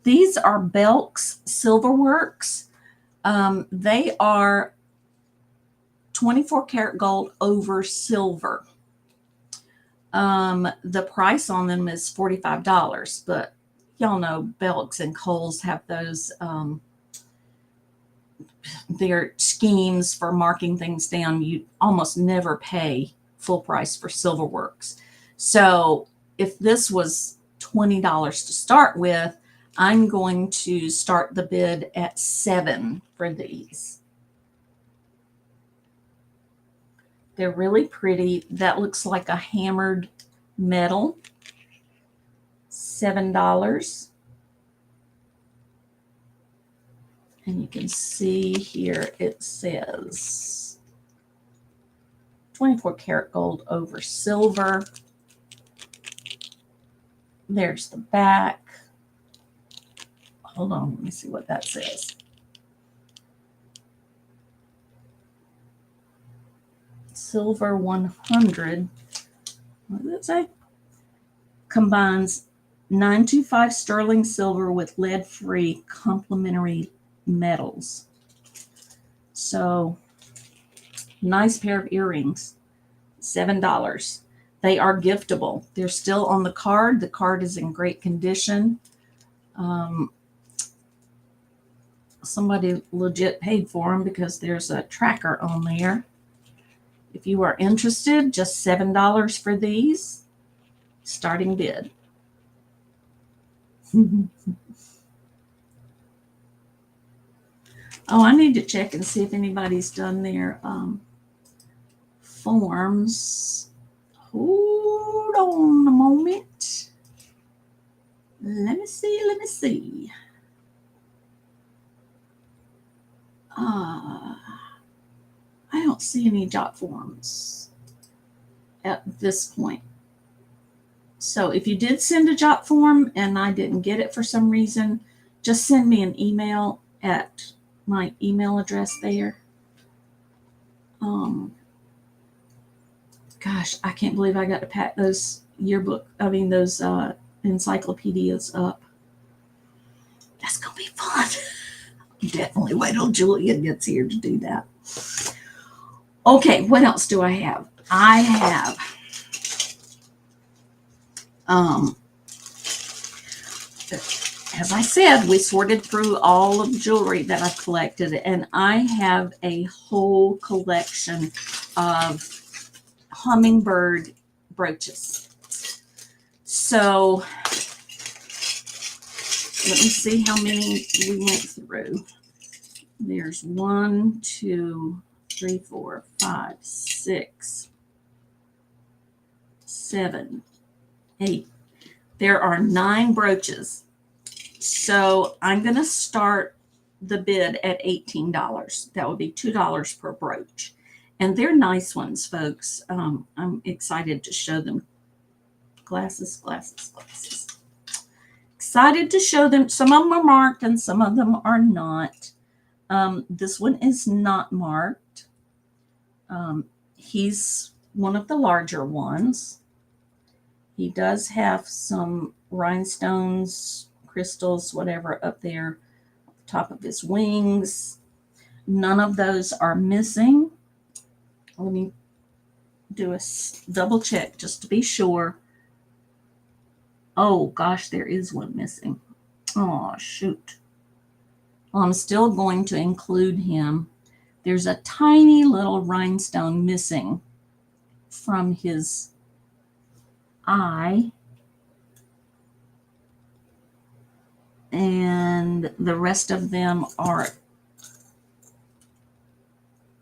These are Belk's Silverworks. They are 24 karat gold over silver. The price on them is $45, but y'all know Belk's and Kohl's have those their schemes for marking things down. You almost never pay full price for Silverworks. So if this was $20 to start with, I'm going to start the bid at $7 for these. They're really pretty. That looks like a hammered metal. $7. And you can see here it says 24 karat gold over silver. There's the back. Hold on, let me see what that says. Silver 100. What does it say? Combines 925 sterling silver with lead-free complementary metals. So, nice pair of earrings. $7. They are giftable. They're still on the card. The card is in great condition. Somebody legit paid for them because there's a tracker on there. If you are interested, just $7 for these. Starting bid. Oh, I need to check and see if anybody's done their forms. Hold on a moment. Let me see. I don't see any jot forms at this point. So if you did send a jot form and I didn't get it for some reason, just send me an email at my email address there. Gosh, I can't believe I got to pack those those encyclopedias up. That's going to be fun. Definitely wait till Julia gets here to do that. Okay, what else do I have? I have as I said, we sorted through all of the jewelry that I've collected, and I have a whole collection of hummingbird brooches. So let me see how many we went through. There's 1, 2, 3, 4, 5, 6, 7, 8. There are 9 brooches. So I'm going to start the bid at $18. That would be $2 per brooch. And they're nice ones, folks. I'm excited to show them. Glasses, glasses, glasses. Excited to show them. Some of them are marked and some of them are not. This one is not marked. He's one of the larger ones. He does have some rhinestones, crystals, whatever up there at the top of his wings. None of those are missing. Let me do a double check just to be sure. Oh gosh, there is one missing. Oh shoot. Well, I'm still going to include him. There's a tiny little rhinestone missing from his eye. And the rest of them are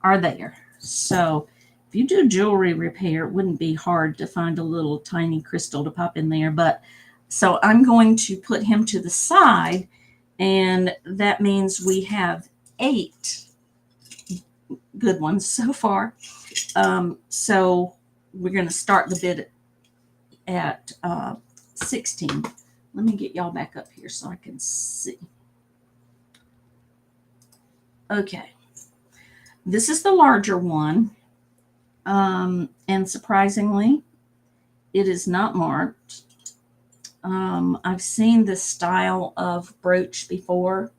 there. So if you do jewelry repair, it wouldn't be hard to find a little tiny crystal to pop in there. But so I'm going to put him to the side, and that means we have 8 good ones so far. So we're going to start the bid at 16. Let me get y'all back up here so I can see. Okay. This is the larger one. And surprisingly, it is not marked. I've seen this style of brooch before.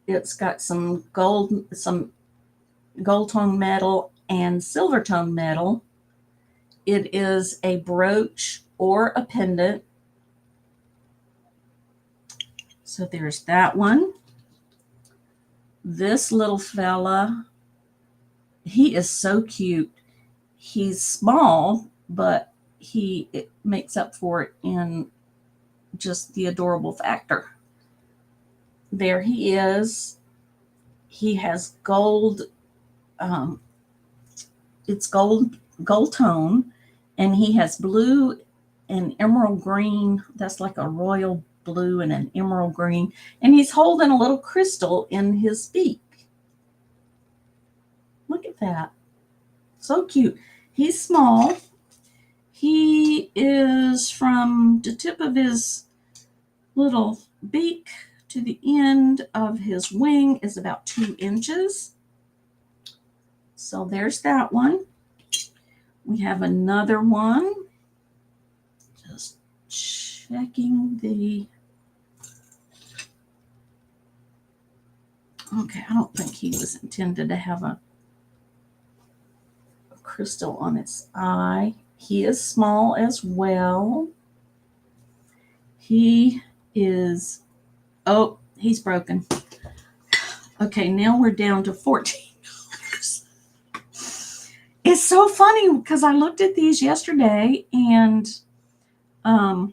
It's got some gold tone metal and silver tone metal. It is a brooch or a pendant. So there's that one. This little fella, he is so cute. He's small, but it makes up for it in just the adorable factor. There he is. He has gold. It's gold tone, and he has blue and emerald green. That's like a royal blue and an emerald green. And he's holding a little crystal in his beak. Look at that. So cute. He's small. He is from the tip of his little beak to the end of his wing is about 2 inches. So there's that one. We have another one. Just checking the... Okay, I don't think he was intended to have a crystal on its eye. He is small as well. He is... Oh, he's broken. Okay, now we're down to $14. It's so funny because I looked at these yesterday and, well,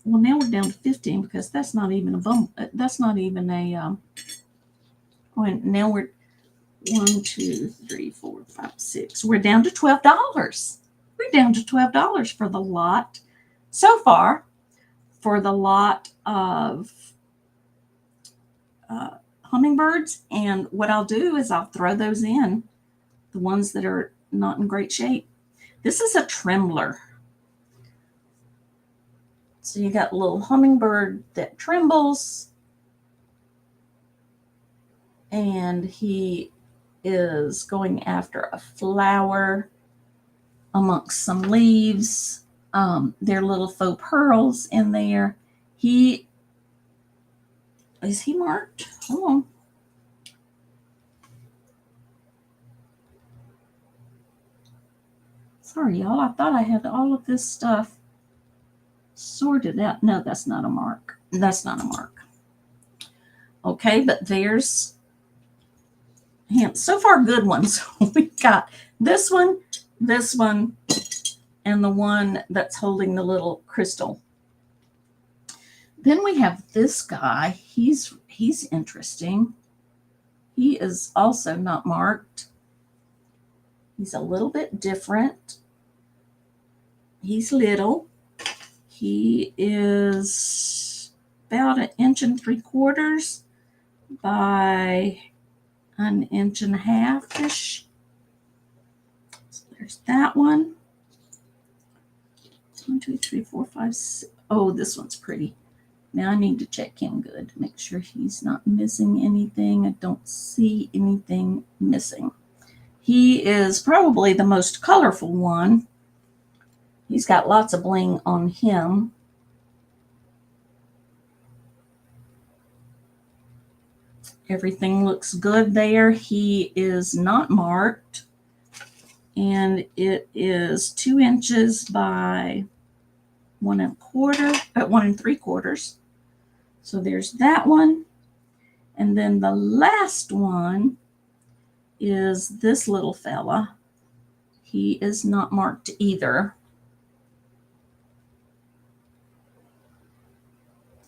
now we're down to 15 because that's not even a bump. That's not even a, now we're 1, 2, 3, 4, 5, 6. We're down to $12. We're down to $12 for the lot so far, for the lot of hummingbirds. And what I'll do is I'll throw those in, the ones that are not in great shape. This is a trembler. So you got a little hummingbird that trembles, and he is going after a flower amongst some leaves. There are little faux pearls in there. Is he marked? Hold on. Sorry, y'all. I thought I had all of this stuff sorted out. No, that's not a mark. That's not a mark. Okay, but there's him. So far, good ones. We got this one. this one, and the one that's holding the little crystal. Then we have this guy. He's interesting. He is also not marked. He's a little bit different. He's little. He is about 1.75 inches by 1.5 inches. So there's that one. 1, 2, 3, 4, 5, 6. Oh, this one's pretty. Now I need to check him good to make sure he's not missing anything. I don't see anything missing. He is probably the most colorful one. He's got lots of bling on him. Everything looks good there. He is not marked. And it is 2 inches by 1.75. So there's that one. And then the last one is this little fella. He is not marked either.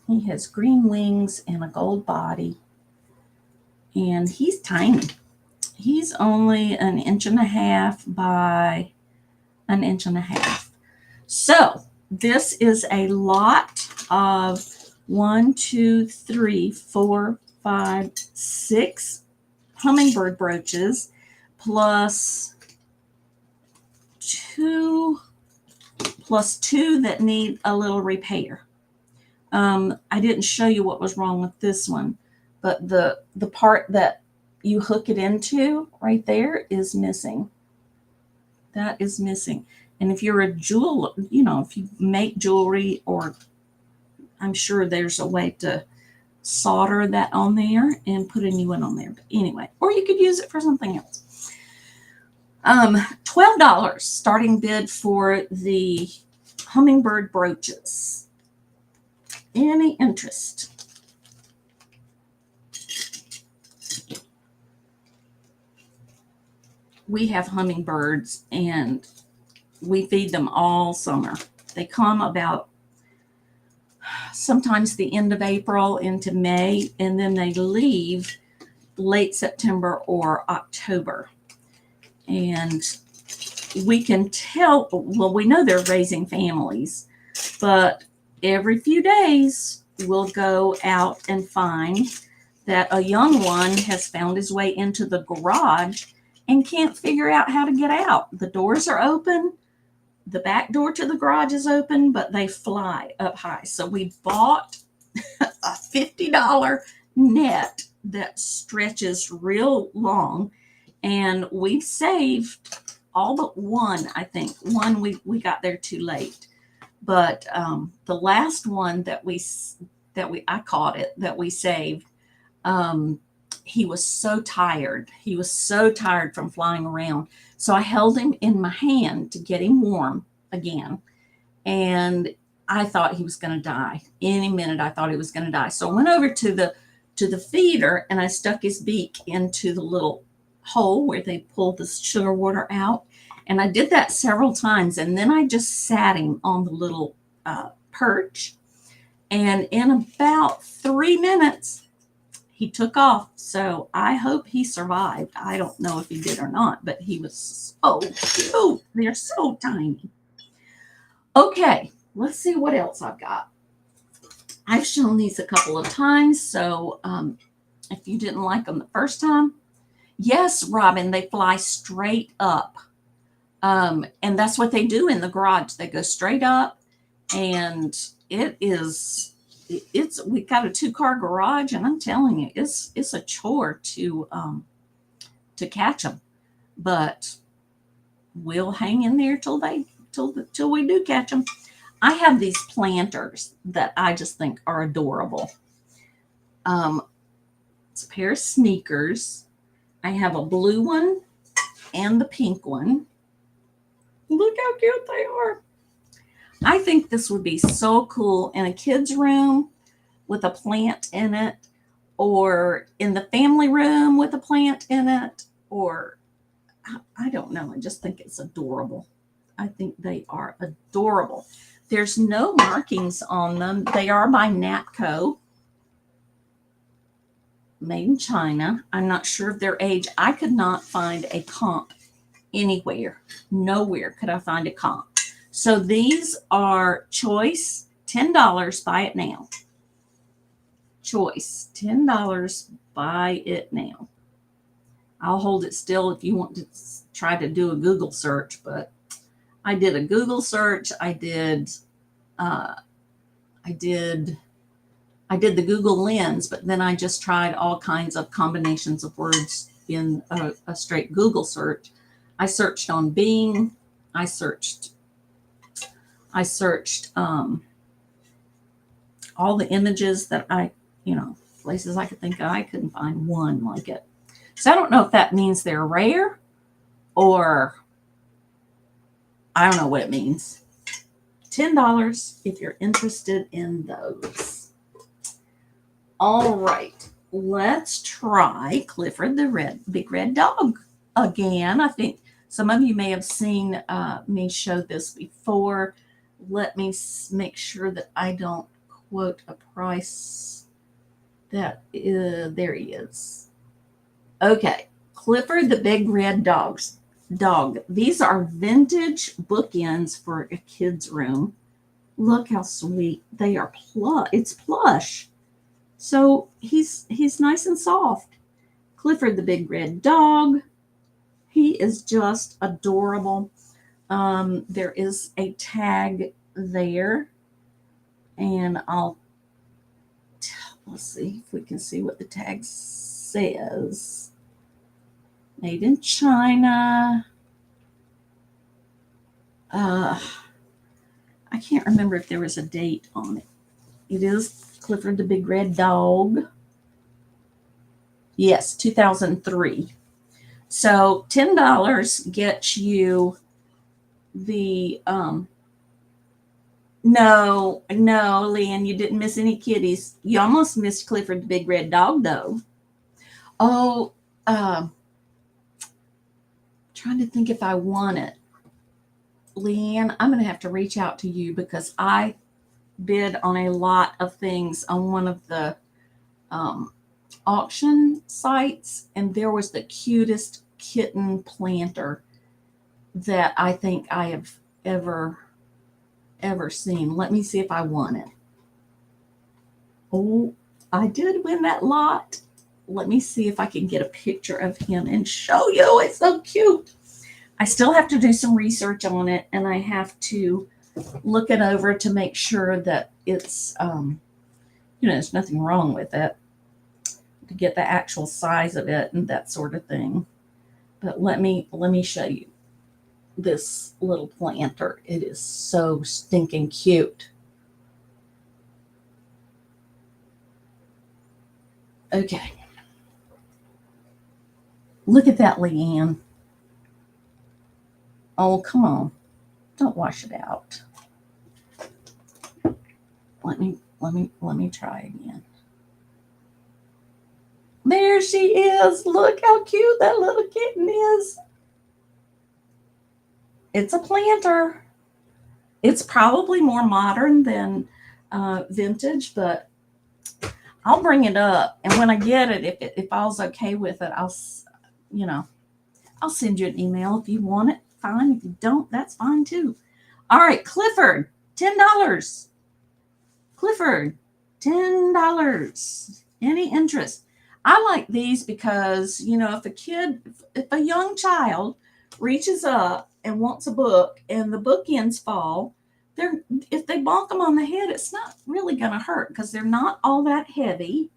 He has green wings and a gold body. And he's tiny. He's only 1.5 inches by 1.5 inches. So this is a lot of 1, 2, 3, 4, 5, 6 hummingbird brooches plus two that need a little repair. I didn't show you what was wrong with this one, but the part that you hook it into right there is missing. That is missing. And if you're a jeweler, if you make jewelry, or I'm sure there's a way to solder that on there and put a new one on there. But anyway, or you could use it for something else. $12 starting bid for the hummingbird brooches. Any interest? We have hummingbirds and we feed them all summer. They come about sometimes the end of April into May, and then they leave late September or October. And we can tell, well, we know they're raising families, but every few days we'll go out and find that a young one has found his way into the garage and can't figure out how to get out. The doors are open. The back door to the garage is open, but they fly up high. So we bought a $50 net that stretches real long, and we've saved all but one, I think. One we got there too late. But the last one that we saved, he was so tired. He was so tired from flying around. So I held him in my hand to get him warm again. And I thought he was going to die. Any minute I thought he was going to die. So I went over to the feeder and I stuck his beak into the little hole where they pull the sugar water out. And I did that several times. And then I just sat him on the little perch. And in about 3 minutes, he took off. So I hope he survived. I don't know if he did or not, but he was so cute. They're so tiny. Okay, let's see what else I've got. I've shown these a couple of times. So if you didn't like them the first time, yes, Robin, they fly straight up. And that's what they do in the garage. They go straight up, and we got a 2-car garage, and I'm telling you, it's a chore to catch them, but we'll hang in there till we do catch them. I have these planters that I just think are adorable. It's a pair of sneakers. I have a blue one and the pink one. Look how cute they are. I think this would be so cool in a kid's room with a plant in it, or in the family room with a plant in it, or I don't know. I just think it's adorable. I think they are adorable. There's no markings on them. They are by Napco, made in China. I'm not sure of their age. I could not find a comp anywhere. Nowhere could I find a comp. So these are choice, $10, buy it now. Choice, $10, buy it now. I'll hold it still if you want to try to do a Google search, but I did a Google search. I did the Google Lens, but then I just tried all kinds of combinations of words in a straight Google search. I searched on Bing. I searched all the images that places I could think of. I couldn't find one like it. So I don't know if that means they're rare or I don't know what it means. $10 if you're interested in those. All right, let's try Clifford the Big Red Dog again. I think some of you may have seen me show this before. Let me make sure that I don't quote a price. There he is. Okay, Clifford the Big Red Dog. These are vintage bookends for a kid's room. Look how sweet they are. It's plush, so he's nice and soft. Clifford the Big Red Dog. He is just adorable. There is a tag there, and let's see if we can see what the tag says. Made in China. I can't remember if there was a date on it. It is Clifford the Big Red Dog. Yes, 2003. So $10 gets you the no, Leanne, you didn't miss any kitties. You almost missed Clifford the Big Red Dog though. Oh, trying to think if I want it. Leanne, I'm going to have to reach out to you because I bid on a lot of things on one of the auction sites, and there was the cutest kitten planter that I think I have ever seen. Let me see if I won it. Oh, I did win that lot. Let me see if I can get a picture of him and show you. It's so cute. I still have to do some research on it, and I have to look it over to make sure that it's, there's nothing wrong with it, to get the actual size of it and that sort of thing. But let me show you this little planter. It is so stinking cute. Okay. Look at that, Leanne. Oh, come on. Don't wash it out. Let me try again. There she is. Look how cute that little kitten is. It's a planter. It's probably more modern than vintage, but I'll bring it up. And when I get it, if I was okay with it, I'll send you an email. If you want it, fine. If you don't, that's fine too. All right, Clifford, $10. Clifford, $10. Any interest? I like these because, if a young child reaches up and wants a book and the bookends fall, if they bonk them on the head, it's not really going to hurt because they're not all that heavy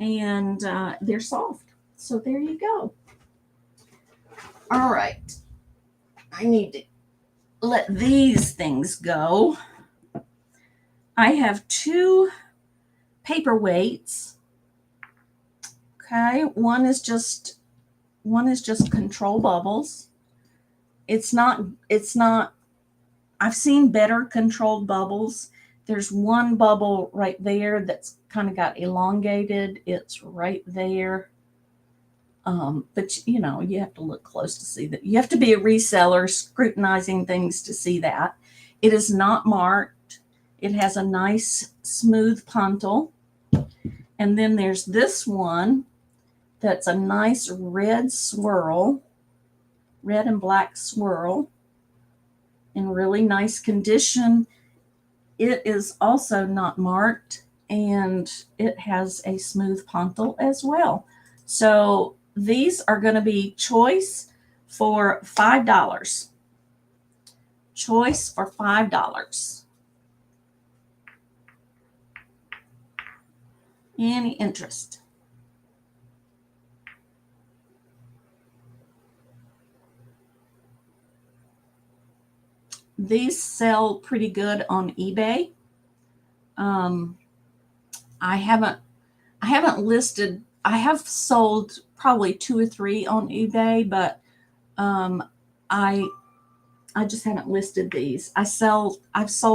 and they're soft. So there you go. All right. I need to let these things go. I have 2 paperweights. Okay, one is just control bubbles. It's not I've seen better controlled bubbles. There's one bubble right there that's kind of got elongated. It's right there. But you know, you have to look close to see that. You have to be a reseller scrutinizing things to see that. It is not marked. It has a nice smooth puntal. And then there's this one that's a nice red swirl, red and black swirl in really nice condition. It is also not marked, and it has a smooth puntal as well. So these are going to be choice for $5. Choice for $5. Any interest? These sell pretty good on eBay. Um, I haven't listed. I have sold probably 2 or 3 on eBay, but um, I just haven't listed these. I've sold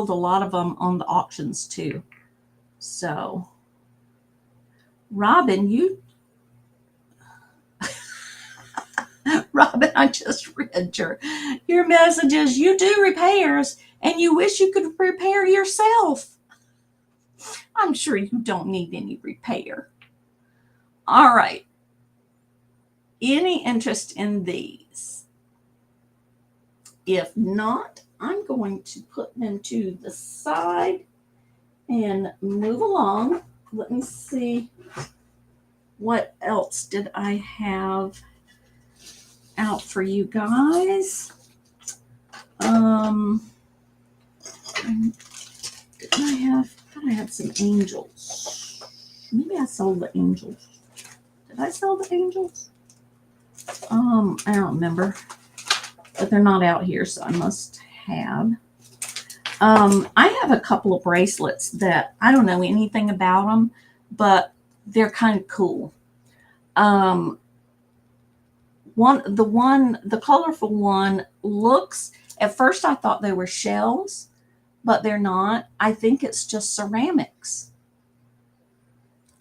a lot of them on the auctions too. So, Robin, Robin, I just read your messages. You do repairs, and you wish you could repair yourself. I'm sure you don't need any repair. All right. Any interest in these? If not, I'm going to put them to the side and move along. Let me see, what else did I have out for you guys? Did I have some angels? Maybe I sold the angels. Did I sell the angels? I don't remember, but they're not out here, so I must have. I have a couple of bracelets that I don't know anything about them, but they're kind of cool. The colorful one looks, at first I thought they were shells, but they're not. I think it's just ceramics.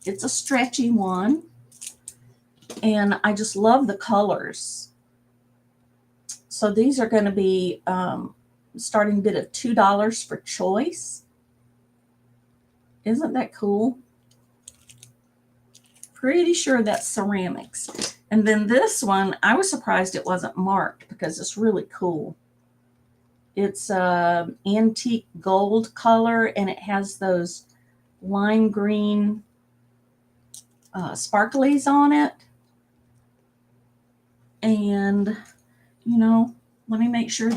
It's a stretchy one, and I just love the colors. So these are going to be starting bid of $2 for choice. Isn't that cool? Pretty sure that's ceramics. And then this one, I was surprised it wasn't marked because it's really cool. It's antique gold color, and it has those lime green sparklies on it. And, you know, let me make sure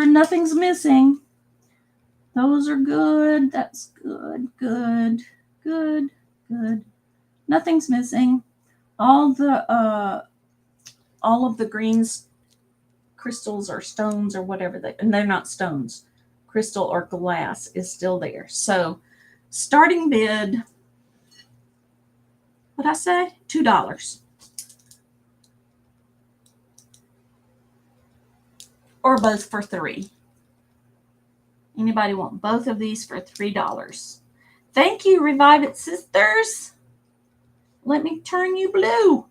nothing's missing. Those are good. That's good, good, good, good. Nothing's missing. All of the greens, crystals or stones or whatever and they're not stones, crystal or glass is still there. So starting bid, what'd I say? $2. Or both for $3. Anybody want both of these for $3? Thank you, Revive It Sisters. Let me turn you blue.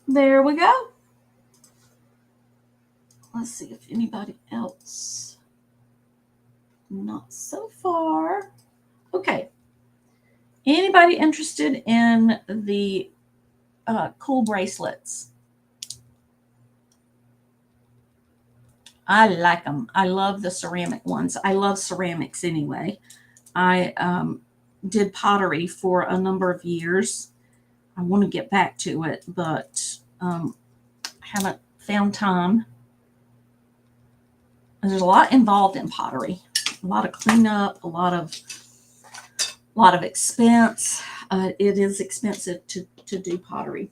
There we go. Let's see if anybody else. Not so far. Okay. Anybody interested in the cool bracelets? I like them. I love the ceramic ones. I love ceramics anyway. I did pottery for a number of years. I want to get back to it, but haven't found time. There's a lot involved in pottery. A lot of cleanup, a lot of expense. It is expensive to do pottery.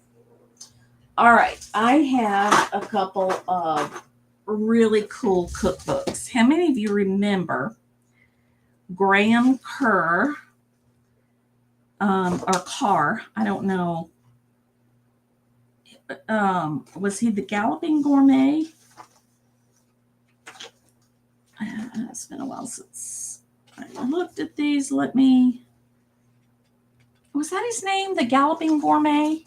All right, I have a couple of really cool cookbooks. How many of you remember Graham Kerr or Carr? I don't know. Was he the Galloping Gourmet? It's been a while since I looked at these. Was that his name? The Galloping Gourmet?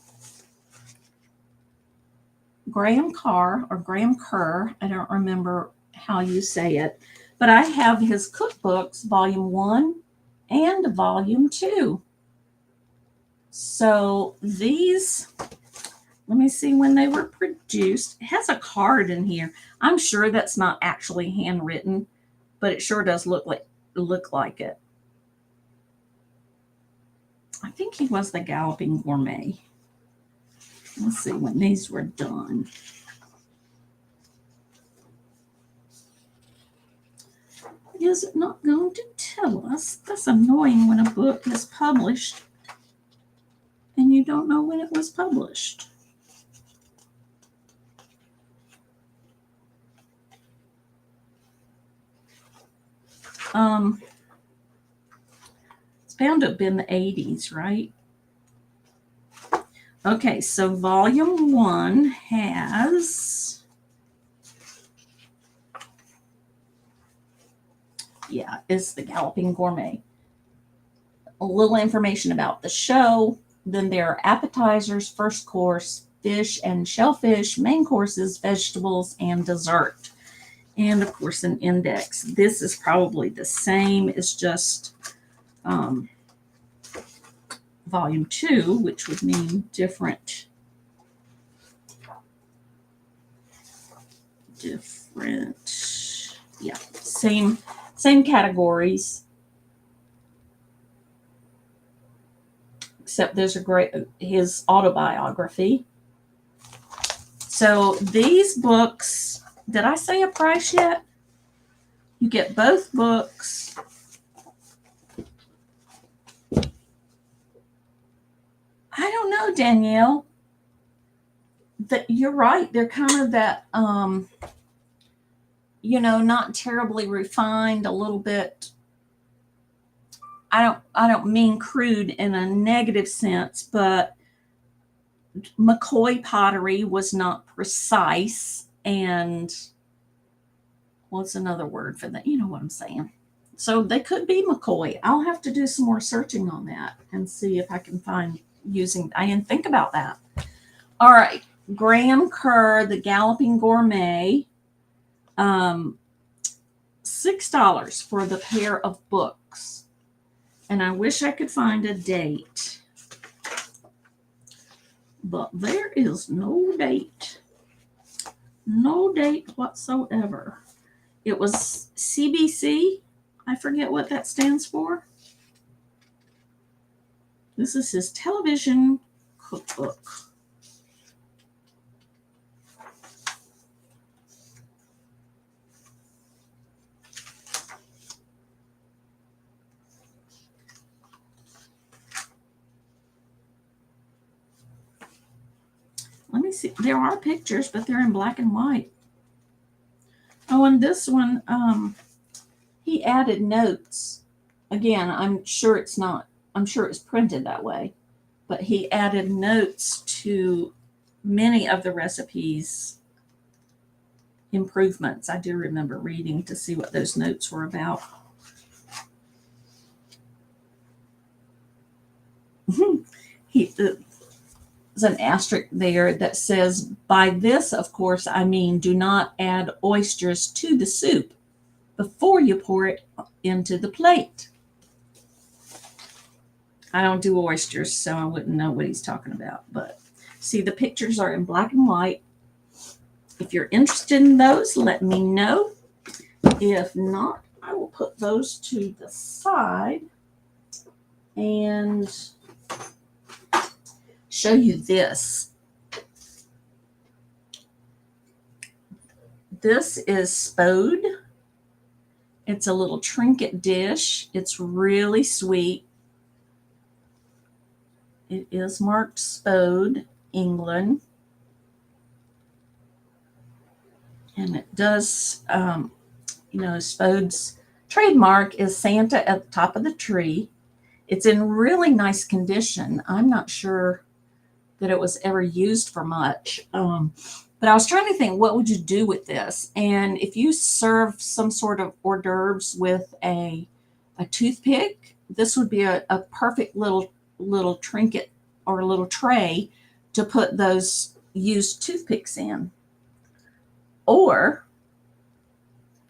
Graham Carr or Graham Kerr. I don't remember how you say it. But I have his cookbooks, volume 1 and volume 2. So these, let me see when they were produced. It has a card in here. I'm sure that's not actually handwritten, but it sure does look like it. I think he was the Galloping Gourmet. Let's see when these were done. Is it not going to tell us? That's annoying when a book is published and you don't know when it was published. It's bound to have been the 80s, right? Okay, so volume 1 has, it's the Galloping Gourmet. A little information about the show. Then there are appetizers, first course, fish and shellfish, main courses, vegetables, and dessert. And of course, an index. This is probably the same as just volume 2, which would mean different, same categories. Except there's his autobiography. So these books, did I say a price yet? You get both books. I don't know, Danielle. You're right. They're kind of that, not terribly refined, a little bit. I don't mean crude in a negative sense, but McCoy pottery was not precise. And what's another word for that? You know what I'm saying. So they could be McCoy. I'll have to do some more searching on that and see if I can find I didn't think about that. All right. Graham Kerr, the Galloping Gourmet. $6 for the pair of books. And I wish I could find a date. But there is no date. No date whatsoever. It was CBC. I forget what that stands for. This is his television cookbook. Let me see. There are pictures, but they're in black and white. Oh, and this one, he added notes. Again, I'm sure it's printed that way, but he added notes to many of the recipes improvements. I do remember reading to see what those notes were about. There's an asterisk there that says, by this, of course, I mean, do not add oysters to the soup before you pour it into the plate. I don't do oysters, so I wouldn't know what he's talking about. But see, the pictures are in black and white. If you're interested in those, let me know. If not, I will put those to the side and show you this. This is Spode. It's a little trinket dish. It's really sweet. It is marked Spode, England. And it does, Spode's trademark is Santa at the top of the tree. It's in really nice condition. I'm not sure that it was ever used for much. But I was trying to think, what would you do with this? And if you serve some sort of hors d'oeuvres with a a toothpick. This would be a perfect little trinket or a little tray to put those used toothpicks in. Or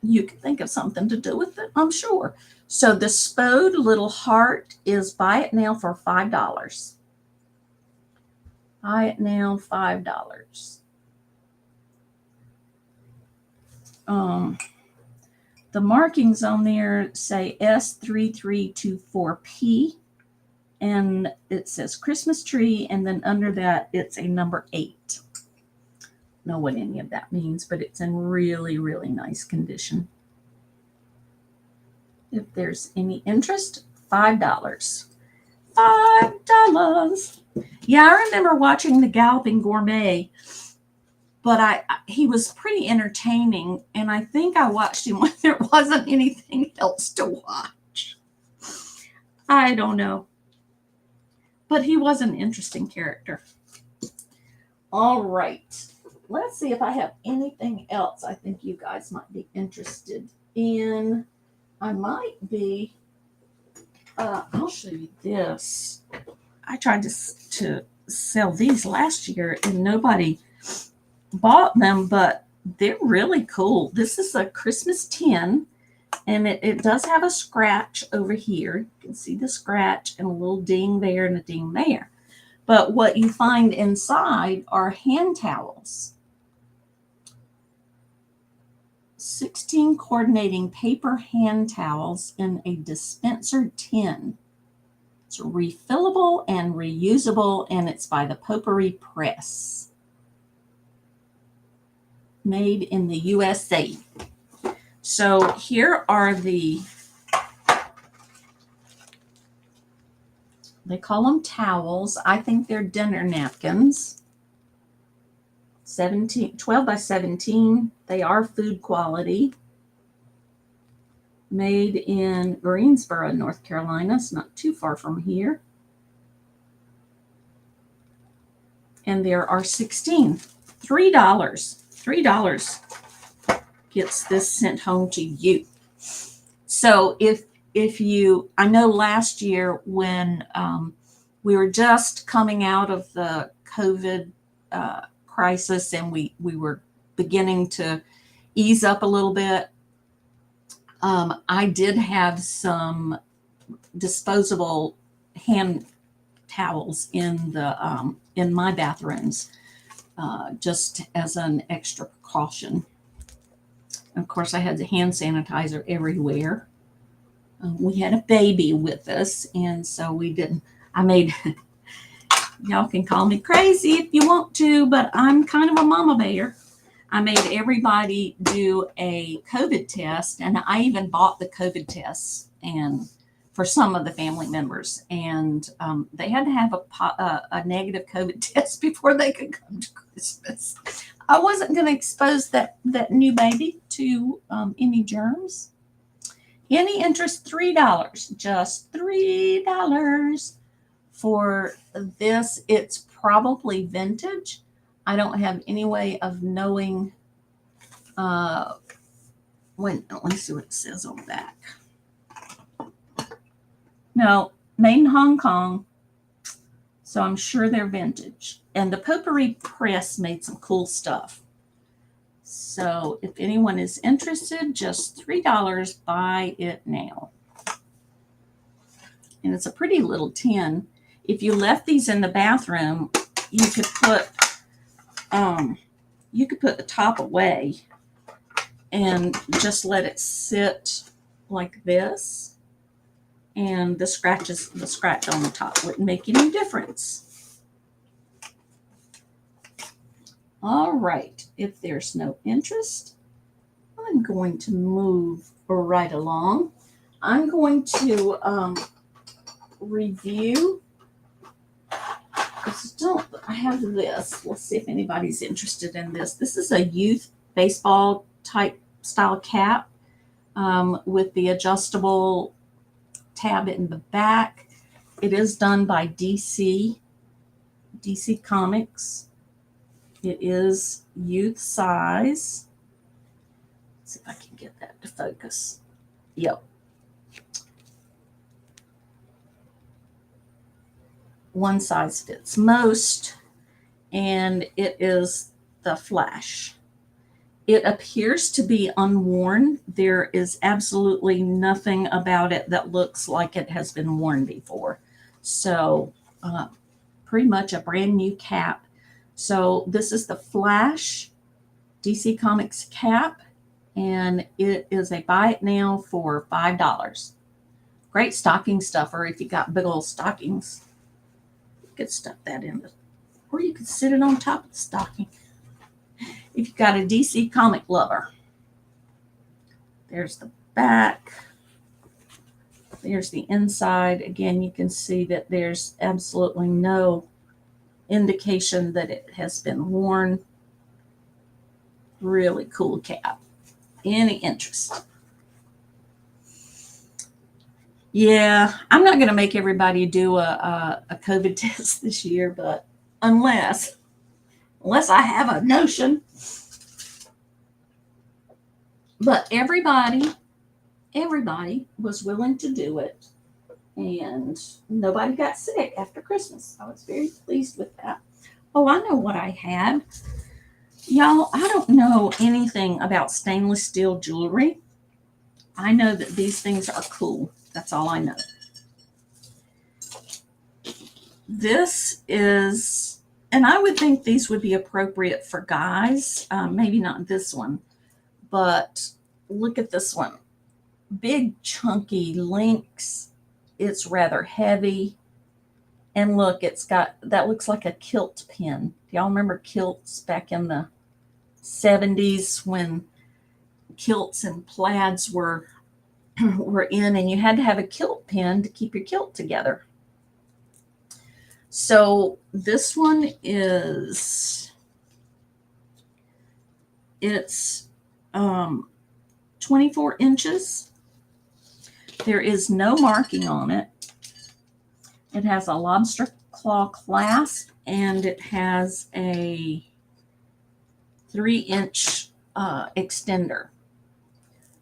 you can think of something to do with it, I'm sure. So the Spode little heart is buy it now for $5. Buy it now, $5. The markings on there say S3324P, and it says Christmas tree, and then under that it's a number 8. Know what any of that means, but it's in really, really nice condition. If there's any interest, $5. $5. Yeah, I remember watching The Galloping Gourmet, but he was pretty entertaining, and I think I watched him when there wasn't anything else to watch. I don't know. But he was an interesting character. All right. Let's see if I have anything else I think you guys might be interested in. I might be. I'll show you this. I tried to sell these last year, and nobody bought them, but they're really cool. This is a Christmas tin, and it does have a scratch over here. You can see the scratch and a little ding there and a ding there. But what you find inside are hand towels. 16 coordinating paper hand towels in a dispenser tin. It's refillable and reusable, and it's by the Potpourri Press. Made in the USA. So here are they call them towels. I think they're dinner napkins. 12 by 17. They are food quality. Made in Greensboro, North Carolina. It's not too far from here. And there are 16. $3. $3 gets this sent home to you. So if you, I know last year when we were just coming out of the COVID crisis, and we were beginning to ease up a little bit, I did have some disposable hand towels in the in my bathrooms, just as an extra precaution. Of course, I had the hand sanitizer everywhere. We had a baby with us, and so we didn't. I made. Y'all can call me crazy if you want to, but I'm kind of a mama bear. I made everybody do a COVID test, and I even bought the COVID tests and for some of the family members, and they had to have a negative COVID test before they could come to Christmas. I wasn't going to expose that new baby to any germs. Any interest, $3, just $3 for this. It's probably vintage. I don't have any way of knowing when. Let me see what it says on the back. No, made in Hong Kong, so I'm sure they're vintage. And the Potpourri Press made some cool stuff. So if anyone is interested, just $3, buy it now. And it's a pretty little tin. If you left these in the bathroom, you could put the top away and just let it sit like this. And the scratch on the top wouldn't make any difference. All right, if there's no interest, I'm going to move right along. I'm going to review. I have this. Let's see if anybody's interested in this. This is a youth baseball type style cap with the adjustable tab in the back. It is done by DC Comics. It is youth size. Let's see if I can get that to focus. Yep. one size fits most, and it is the Flash. It appears to be unworn. There is absolutely nothing about it that looks like it has been worn before. So pretty much a brand new cap. So this is the Flash DC Comics cap, and it is a buy it now for $5. Great stocking stuffer if you got big old stockings. You could stuff that in, or you could sit it on top of the stocking. If you got a DC comic lover. There's the back. There's the inside. Again, you can see that there's absolutely no indication that it has been worn. Really cool cap. Any interest? Yeah, I'm not going to make everybody do a COVID test this year, but unless I have a notion. But everybody was willing to do it, and nobody got sick after Christmas. I was very pleased with that. Oh, I know what I had. Y'all, I don't know anything about stainless steel jewelry. I know that these things are cool. That's all I know. This is, and I would think these would be appropriate for guys. Maybe not this one, but look at this one. Big chunky links. It's rather heavy. And look, it's got, that looks like a kilt pin. Do y'all remember kilts back in the 70s when kilts and plaids were in, and you had to have a kilt pin to keep your kilt together. So this one is, it's 24 inches. There is no marking on it. It has a lobster claw clasp, and it has a 3-inch extender.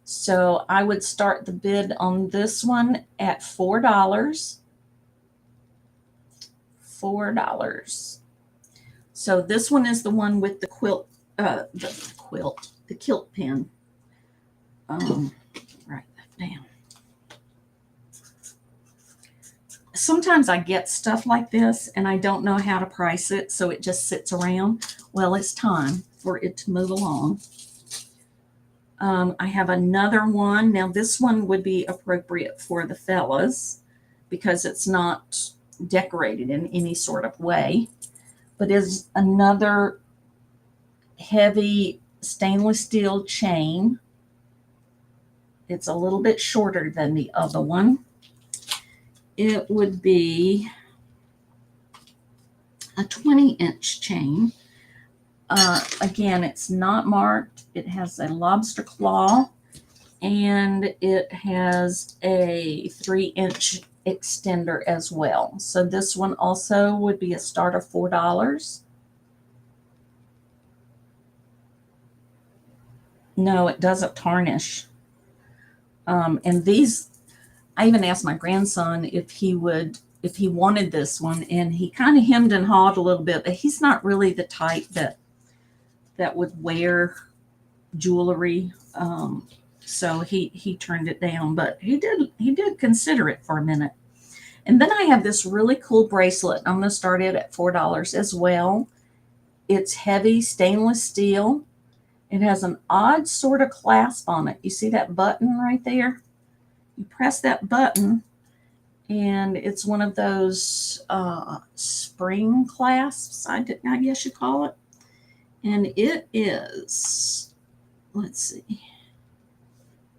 So I would start the bid on this one at $4. $4. So this one is the one with the quilt, the kilt pin. Write that down. Sometimes I get stuff like this and I don't know how to price it, so it just sits around. Well, it's time for it to move along. I have another one. Now, this one would be appropriate for the fellas because it's not decorated in any sort of way, but is another heavy stainless steel chain. It's a little bit shorter than the other one. It would be a 20-inch chain. Again, it's not marked. It has a lobster claw, and it has a 3-inch extender as well. So this one also would be a start of $4. No, it doesn't tarnish. And these, I even asked my grandson if he wanted this one, and he kind of hemmed and hawed a little bit, but he's not really the type that would wear jewelry. So he turned it down, but he did consider it for a minute. And then I have this really cool bracelet. I'm going to start it at $4 as well. It's heavy stainless steel. It has an odd sort of clasp on it. You see that button right there? You press that button, and it's one of those spring clasps, I guess you call it. And it is, let's see.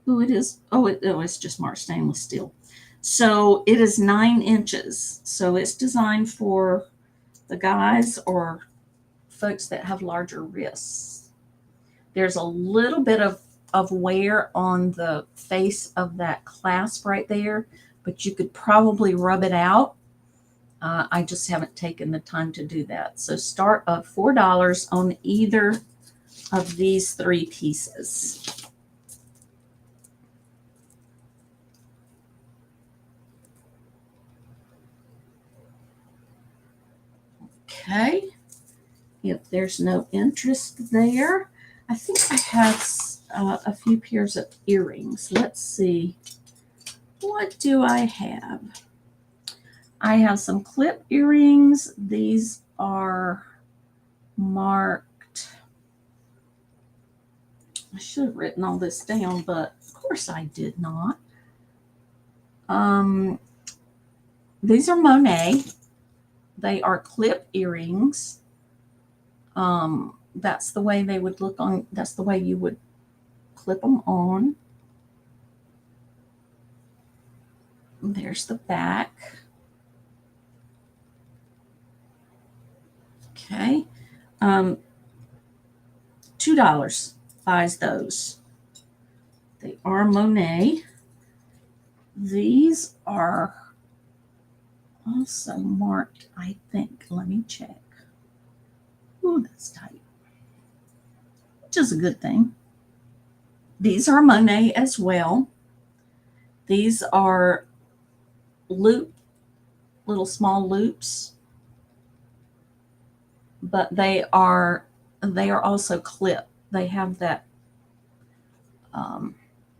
Oh, it is. It's just marked stainless steel. So it is 9 inches. So it's designed for the guys or folks that have larger wrists. There's a little bit of wear on the face of that clasp right there, but you could probably rub it out. I just haven't taken the time to do that. So start of $4 on either of these 3 pieces. Okay. If there's no interest there, I think I have a few pairs of earrings. Let's see. What do I have? I have some clip earrings. These are marked. I should have written all this down, but of course I did not. These are Monet. They are clip earrings. That's the way they would look on. That's the way you would clip them on. There's the back. Okay. $2 buys those. They are Monet. These are also marked, I think. Let me check. Ooh, that's tight. Which is a good thing. These are Monet as well. These are little small loops, but they are also clip. They have that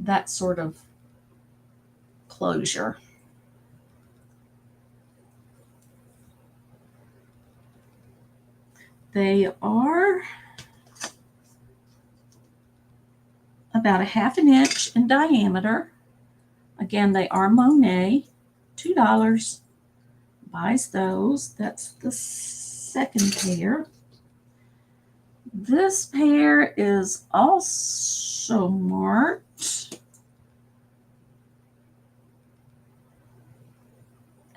that sort of closure. They are about a ½ inch in diameter. Again, they are Monet. $2 buys those. That's the second pair. This pair is also marked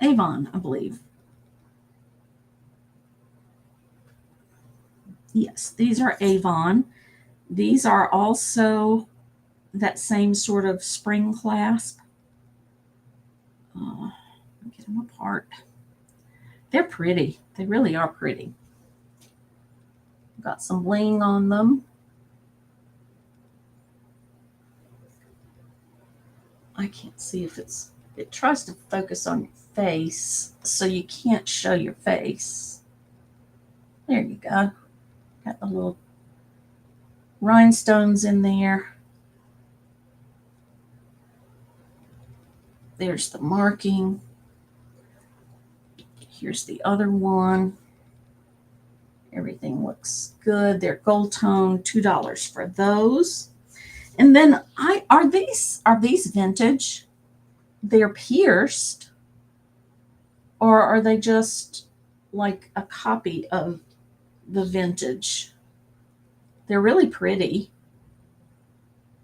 Avon, I believe. Yes, these are Avon. These are also that same sort of spring clasp. Get them apart. They're pretty. They really are pretty. Got some bling on them. I can't see if it tries to focus on your face, so you can't show your face. There you go. Got the little rhinestones in there. There's the marking. Here's the other one. Everything looks good. They're gold tone, $2 for those. And then are these vintage? They're pierced, or are they just like a copy of the vintage? They're really pretty.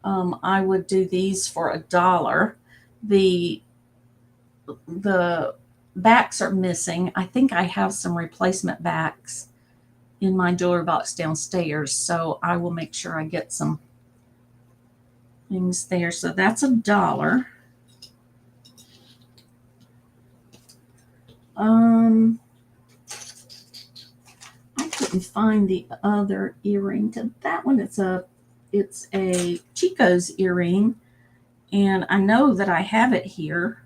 I would do these for $1. The backs are missing. I think I have some replacement backs in my jewelry box downstairs, so I will make sure I get some things there. So that's $1. I couldn't find the other earring to that one. It's a Chico's earring, and I know that I have it here,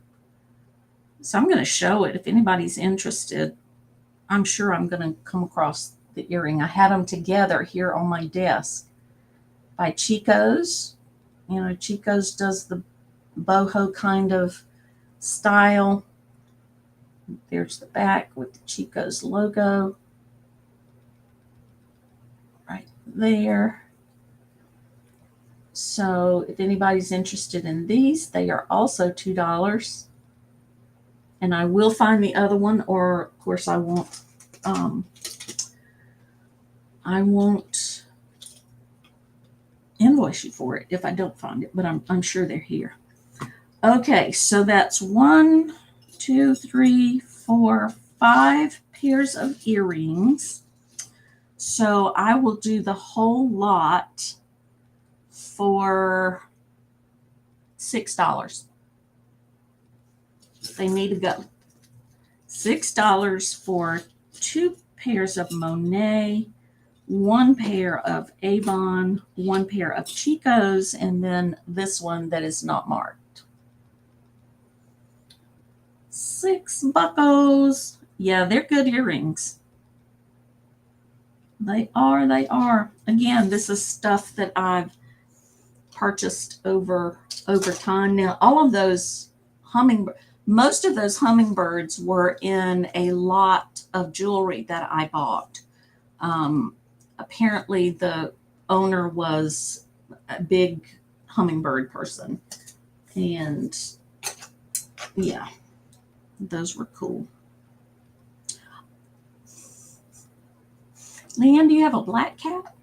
so I'm going to show it if anybody's interested. I'm sure I'm going to come across the earring. I had them together here on my desk by Chico's. You know, Chico's does the boho kind of style. There's the back with the Chico's logo right there. So if anybody's interested in these, they are also $2. And I will find the other one, or of course I won't invoice you for it if I don't find it, but I'm sure they're here. Okay, so that's 1, 2, 3, 4, 5 pairs of earrings. So I will do the whole lot for $6. They need to go. $6 for 2 pairs of Monet, 1 pair of Avon, 1 pair of Chico's, and then this one that is not marked. $6. Yeah, they're good earrings. They are. They are. Again, this is stuff that I've purchased over time. Now, all of those most of those hummingbirds were in a lot of jewelry that I bought. Apparently, the owner was a big hummingbird person, and yeah, those were cool. Leanne, do you have a black cat?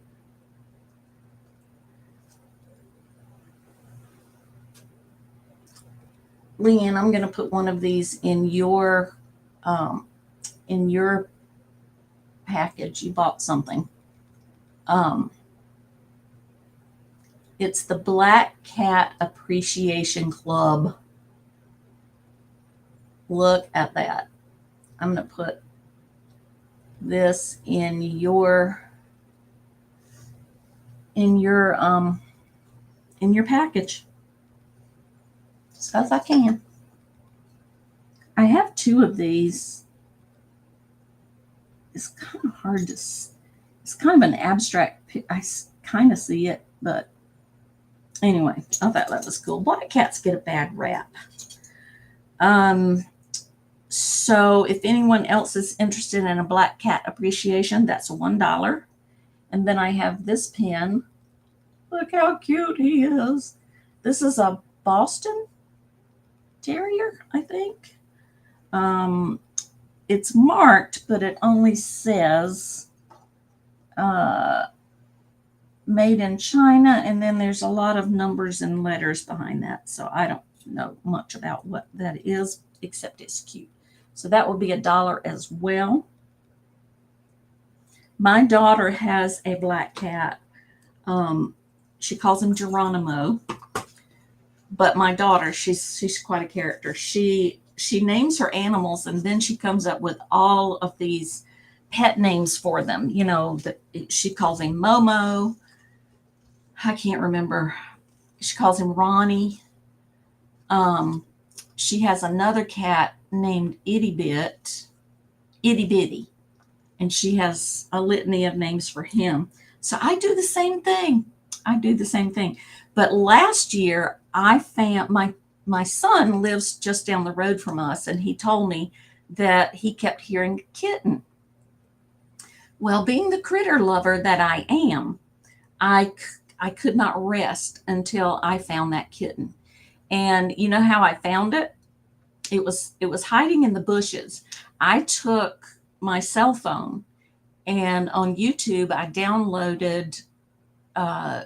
Leanne, I'm going to put one of these um, in your package. You bought something. Um, it's the Black Cat Appreciation Club. Look at that. I'm going to put this in your in your package as fast as I can. I have two of these. It's kind of hard to. It's kind of an abstract. I kind of see it, but anyway, I thought that was cool. Black cats get a bad rap. So if anyone else is interested in a black cat appreciation, that's $1. And then I have this pen. Look how cute he is. This is a Boston Terrier, I think. It's marked, but it only says made in China, and then there's a lot of numbers and letters behind that. So I don't know much about what that is, except it's cute. So that will be $1 as well. My daughter has a black cat. She calls him Geronimo. But my daughter, she's quite a character. She names her animals, and then she comes up with all of these pet names for them. You know, that she calls him Momo. I can't remember. She calls him Ronnie. She has another cat named Itty Bitty, and she has a litany of names for him. So I do the same thing. But last year, I found my son lives just down the road from us, and he told me that he kept hearing kitten. Well, being the critter lover that I am, I could not rest until I found that kitten. And you know how I found it? It was hiding in the bushes. I took my cell phone, and on YouTube I downloaded uh,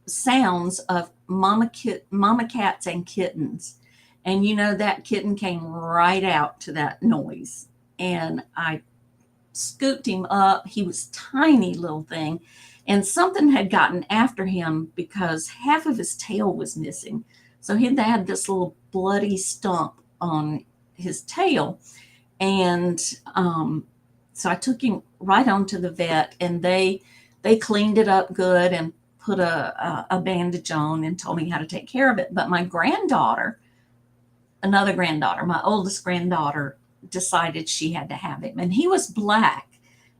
sounds of mama cats and kittens. And you know that kitten came right out to that noise. And I scooped him up. He was tiny little thing. And something had gotten after him because half of his tail was missing. So he had this little bloody stump on his tail. And so I took him right on to the vet, and they cleaned it up good and put a bandage on and told me how to take care of it. But my granddaughter, another granddaughter, my oldest granddaughter, decided she had to have him. And he was black,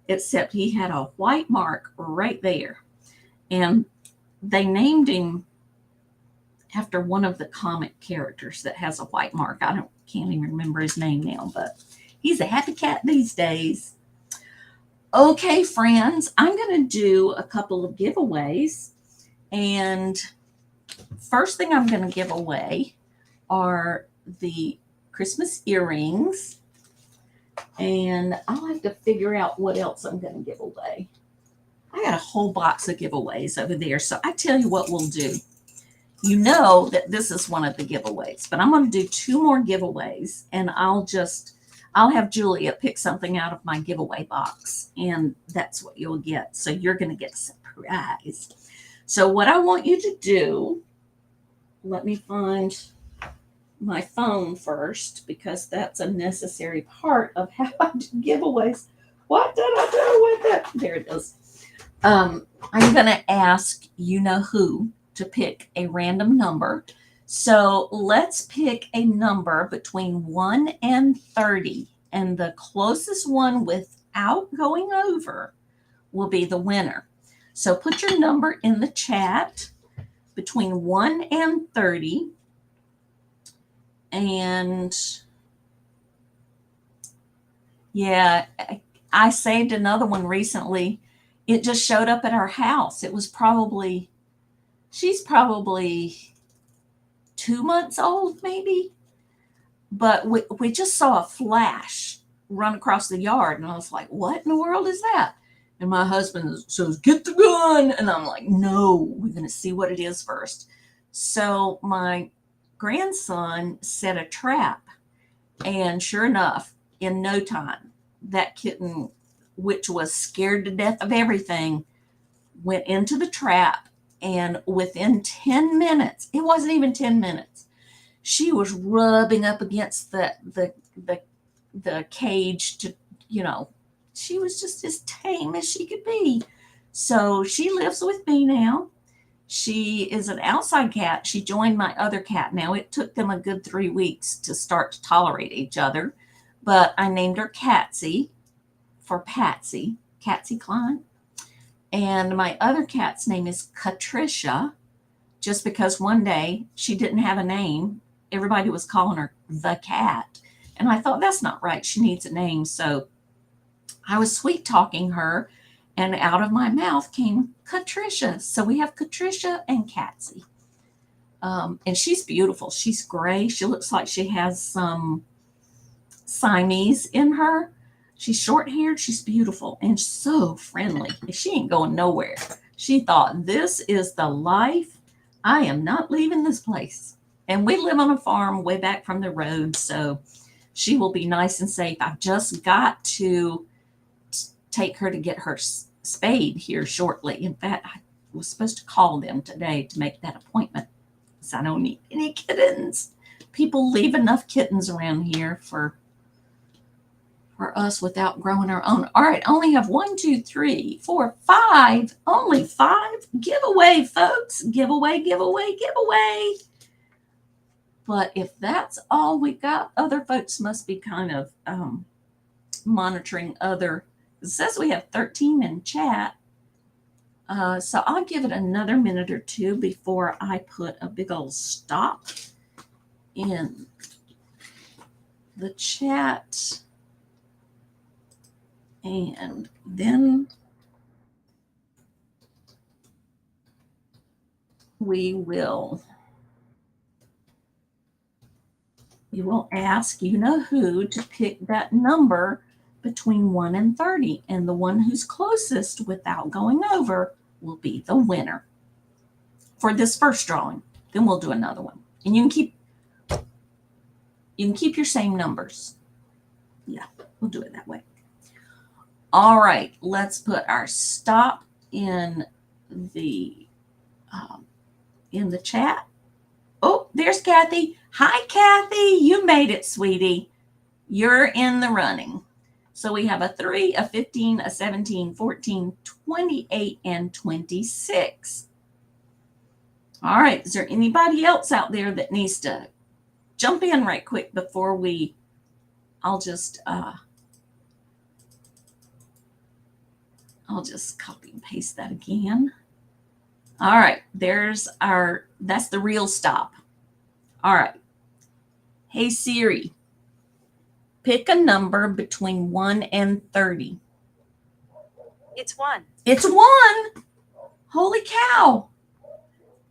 except he had a white mark right there. And they named him after one of the comic characters that has a white mark. Can't even remember his name now, but he's a happy cat these days. Okay, friends, I'm going to do a couple of giveaways. And first thing I'm going to give away are the Christmas earrings. And I'll have to figure out what else I'm going to give away. I got a whole box of giveaways over there. So I tell you what we'll do. You know that this is one of the giveaways, but I'm going to do 2 more giveaways, and I'll have Julia pick something out of my giveaway box, and that's what you'll get. So you're going to get a surprise. So what I want you to do, let me find my phone first, because that's a necessary part of how I do giveaways. What did I do with it? There it is. I'm going to ask who to pick a random number. So let's pick a number between 1 and 30. And the closest one without going over will be the winner. So put your number in the chat between 1 and 30. And yeah, I saved another one recently. It just showed up at our house. It was probably, she's probably 2 months old, maybe. But we just saw a flash run across the yard. And I was like, what in the world is that? And my husband says, get the gun. And I'm like, no, we're going to see what it is first. So my grandson set a trap. And sure enough, in no time, that kitten, which was scared to death of everything, went into the trap. And within 10 minutes, it wasn't even 10 minutes, she was rubbing up against the cage to, she was just as tame as she could be. So she lives with me now. She is an outside cat. She joined my other cat. Now, it took them a good 3 weeks to start to tolerate each other, but I named her Catsy for Patsy Klein. And my other cat's name is Catricia, just because one day she didn't have a name. Everybody was calling her the cat. And I thought, that's not right. She needs a name. So I was sweet talking her, and out of my mouth came Catricia. So we have Catricia and Catsy. And she's beautiful. She's gray. She looks like she has some Siamese in her. She's short-haired. She's beautiful and so friendly. She ain't going nowhere. She thought, this is the life. I am not leaving this place. And we live on a farm way back from the road, so she will be nice and safe. I've just got to take her to get her spayed here shortly. In fact, I was supposed to call them today to make that appointment, because I don't need any kittens. People leave enough kittens around here for us without growing our own. All right, only have 1, 2, 3, 4, 5. Only 5. Giveaway, folks. Giveaway. But if that's all we got, other folks must be kind of monitoring other. It says we have 13 in chat. So I'll give it another minute or two before I put a big old stop in the chat. And then we will ask who to pick that number between 1 and 30. And the one who's closest without going over will be the winner for this first drawing. Then we'll do another one. And you can keep your same numbers. Yeah, we'll do it that way. All right, let's put our stop in the chat. Oh, there's Kathy. Hi, Kathy. You made it, sweetie. You're in the running. So we have a 3, a 15, a 17, 14, 28, and 26. All right, is there anybody else out there that needs to jump in right quick before I'll just copy and paste that again. All right, that's the real stop. All right. Hey, Siri, pick a number between 1 and 30. It's 1. It's 1. Holy cow.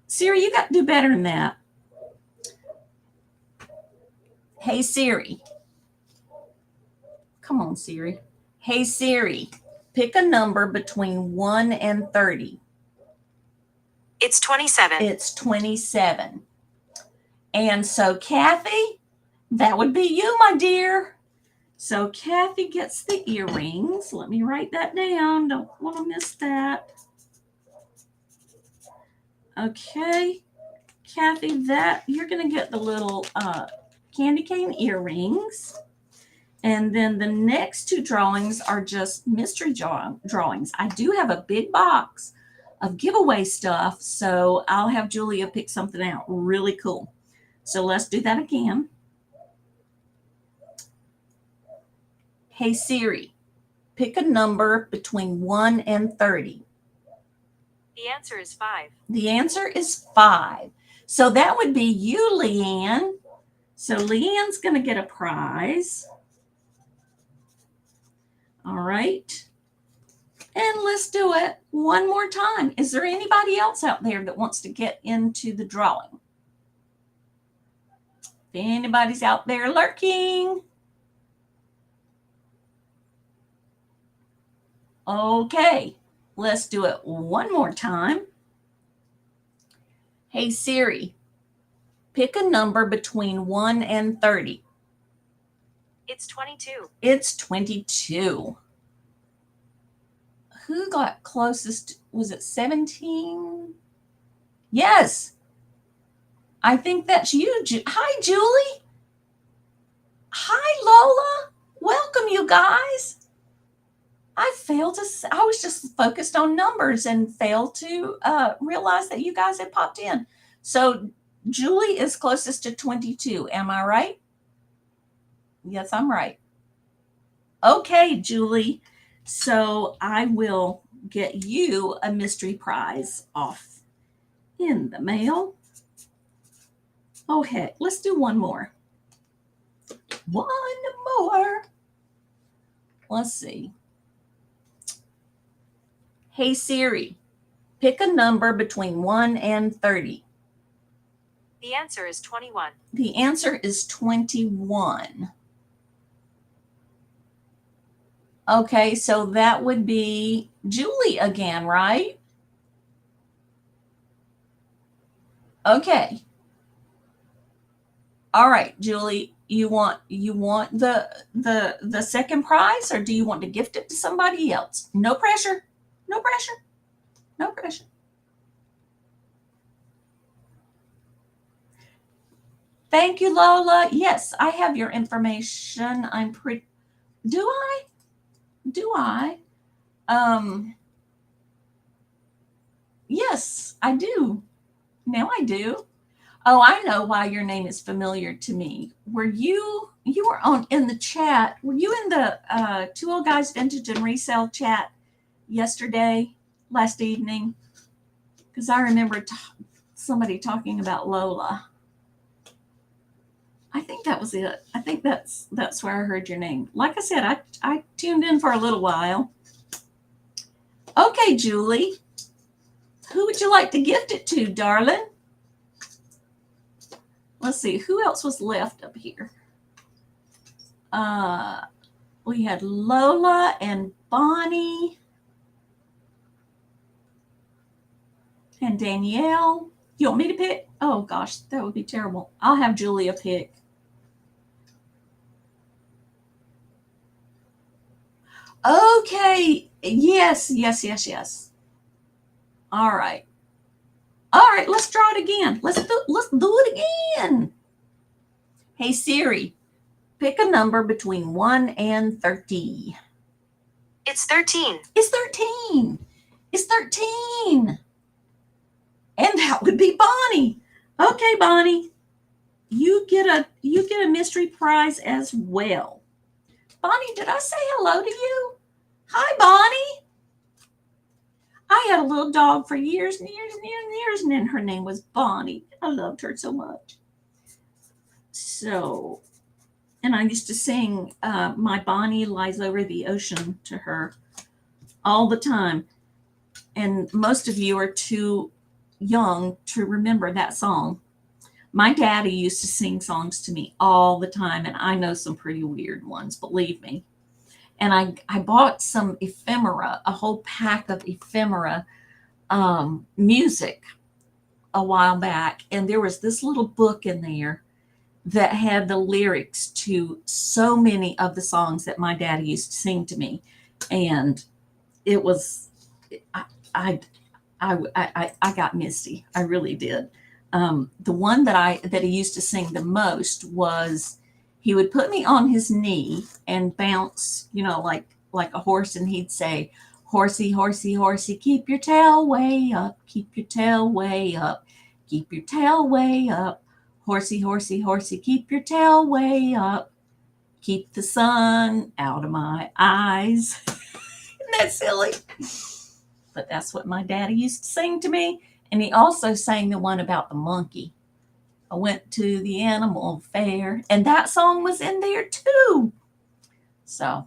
Siri, you got to do better than that. Hey, Siri. Come on, Siri. Hey, Siri, pick a number between 1 and 30. It's 27. It's 27. And so, Kathy, that would be you, my dear. So Kathy gets the earrings. Let me write that down. Don't want to miss that. Okay, Kathy, that you're going to get the little candy cane earrings. And then the next 2 drawings are just mystery drawings. I do have a big box of giveaway stuff, so I'll have Julia pick something out really cool. So let's do that again. Hey, Siri, Pick a number between 1 and 30. The answer is 5. The answer is 5. So that would be you, Leanne. So Leanne's going to get a prize. All right. And let's do it one more time. Is there anybody else out there that wants to get into the drawing? If anybody's out there lurking. Okay, let's do it one more time. Hey Siri, pick a number between 1 and 30. It's 22. It's 22. Who got closest? Was it 17? Yes. I think that's you. Hi, Julie. Hi, Lola. Welcome, you guys. I was just focused on numbers and failed to realize that you guys had popped in. So Julie is closest to 22. Am I right? Yes, I'm right. Okay, Julie. So I will get you a mystery prize off in the mail. Oh, heck. Let's do one more. One more. Let's see. Hey Siri, pick a number between 1 and 30. The answer is 21. The answer is 21. Okay, so that would be Julie again, right? Okay. All right, Julie, you want the second prize, or do you want to gift it to somebody else? No pressure. No pressure. No pressure. Thank you, Lola. Yes, I have your information. Do I? Yes, I do. Now I do. Oh, I know why your name is familiar to me. You were in the chat? Were you in the Two Old Guys Vintage and Resale chat last evening? Because I remember somebody talking about Lola. I think that was it. I think that's where I heard your name. Like I said, I tuned in for a little while. Okay, Julie. Who would you like to gift it to, darling? Let's see, who else was left up here? We had Lola and Bonnie and Danielle. You want me to pick? Oh gosh, that would be terrible. I'll have Julia pick. Okay. Yes. All right. Let's draw it again. Let's do it again. Hey Siri, pick a number between 1 and 30. It's 13. It's 13. It's 13. And that would be Bonnie. Okay, Bonnie. You get a mystery prize as well. Bonnie, did I say hello to you? Hi, Bonnie. I had a little dog for years and years and years and years, and then her name was Bonnie. I loved her so much. So, and I used to sing My Bonnie Lies Over the Ocean to her all the time. And most of you are too young to remember that song. My daddy used to sing songs to me all the time, and I know some pretty weird ones, believe me. And I bought some ephemera, a whole pack of ephemera music a while back. And there was this little book in there that had the lyrics to so many of the songs that my daddy used to sing to me. And it was, I got misty. I really did. The one that he used to sing the most was, he would put me on his knee and bounce, like a horse, and he'd say, "Horsey, horsey, horsey, keep your tail way up, keep your tail way up, keep your tail way up. Horsey, horsey, horsey, keep your tail way up, keep the sun out of my eyes." that silly? But that's what my daddy used to sing to me. And he also sang the one about the monkey. I went to the animal fair, and that song was in there too. So,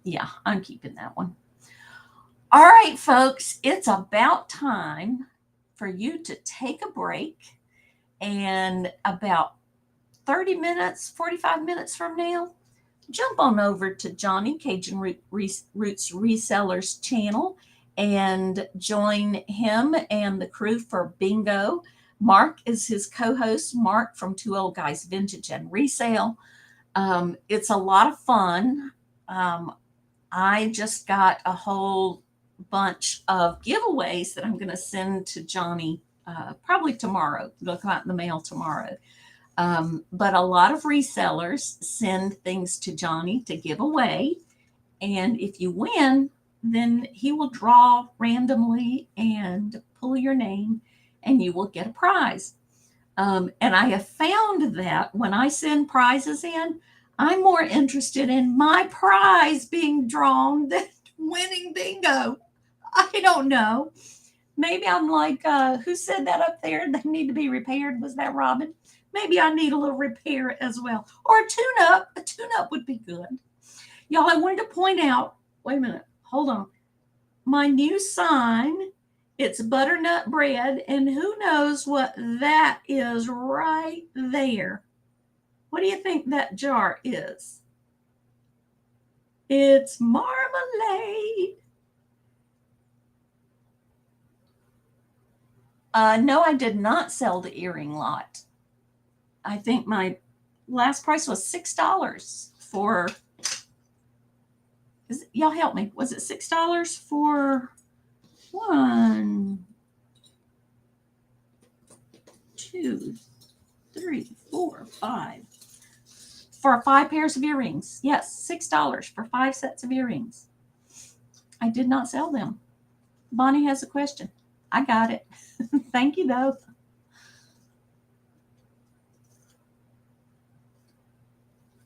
yeah, I'm keeping that one. All right, folks, it's about time for you to take a break. And about 30 minutes, 45 minutes from now, jump on over to Johnny Cajun Roots Resellers channel and join him and the crew for bingo. Mark is his co-host, Mark from Two Old Guys Vintage and Resale. It's a lot of fun. I just got a whole bunch of giveaways that I'm going to send to Johnny probably tomorrow. They'll come out in the mail tomorrow. But a lot of resellers send things to Johnny to give away. And if you win, then he will draw randomly and pull your name and you will get a prize. And I have found that when I send prizes in, I'm more interested in my prize being drawn than winning bingo. I don't know. Maybe I'm like, who said that up there? They need to be repaired. Was that Robin? Maybe I need a little repair as well. Or a tune-up. A tune-up would be good. Y'all, I wanted to point out, wait a minute, hold on. My new sign, it's butternut bread, and who knows what that is right there. What do you think that jar is? It's marmalade. No, I did not sell the earring lot. I think my last price was $6 for, y'all help me. Was it $6 for 1, 2, 3, 4, 5? For 5 pairs of earrings. Yes, $6 for 5 sets of earrings. I did not sell them. Bonnie has a question. I got it. Thank you, though.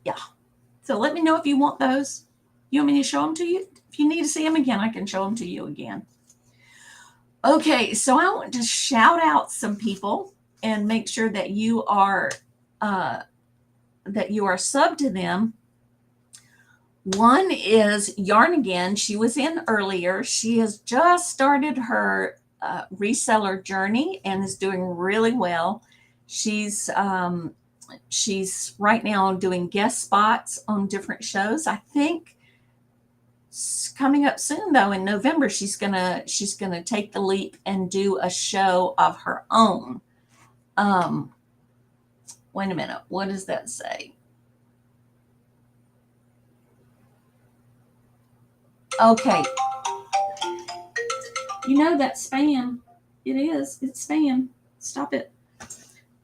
Yeah. So let me know if you want those. You want me to show them to you? If you need to see them again, I can show them to you again. Okay, so I want to shout out some people and make sure that you are subbed to them. One is Yarn Again. She was in earlier. She has just started her reseller journey and is doing really well. She's right now doing guest spots on different shows. I think coming up soon though in November she's gonna take the leap and do a show of her own. Wait a minute, what does that say? Okay, you know that's spam. It is. It's spam. Stop it.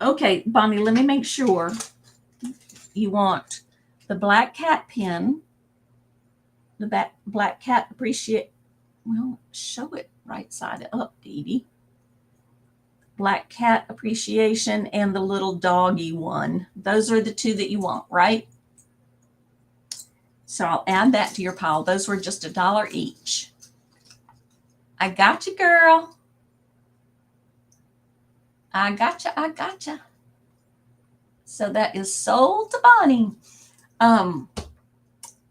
Okay, Bonnie, let me make sure. You want the black cat pin, the black cat appreciate. Well, show it right side up, DeeDee. Black cat appreciation and the little doggy one. Those are the two that you want, right? So I'll add that to your pile. Those were just $1 each. I got you, girl. I got you. I got you. So that is sold to Bonnie.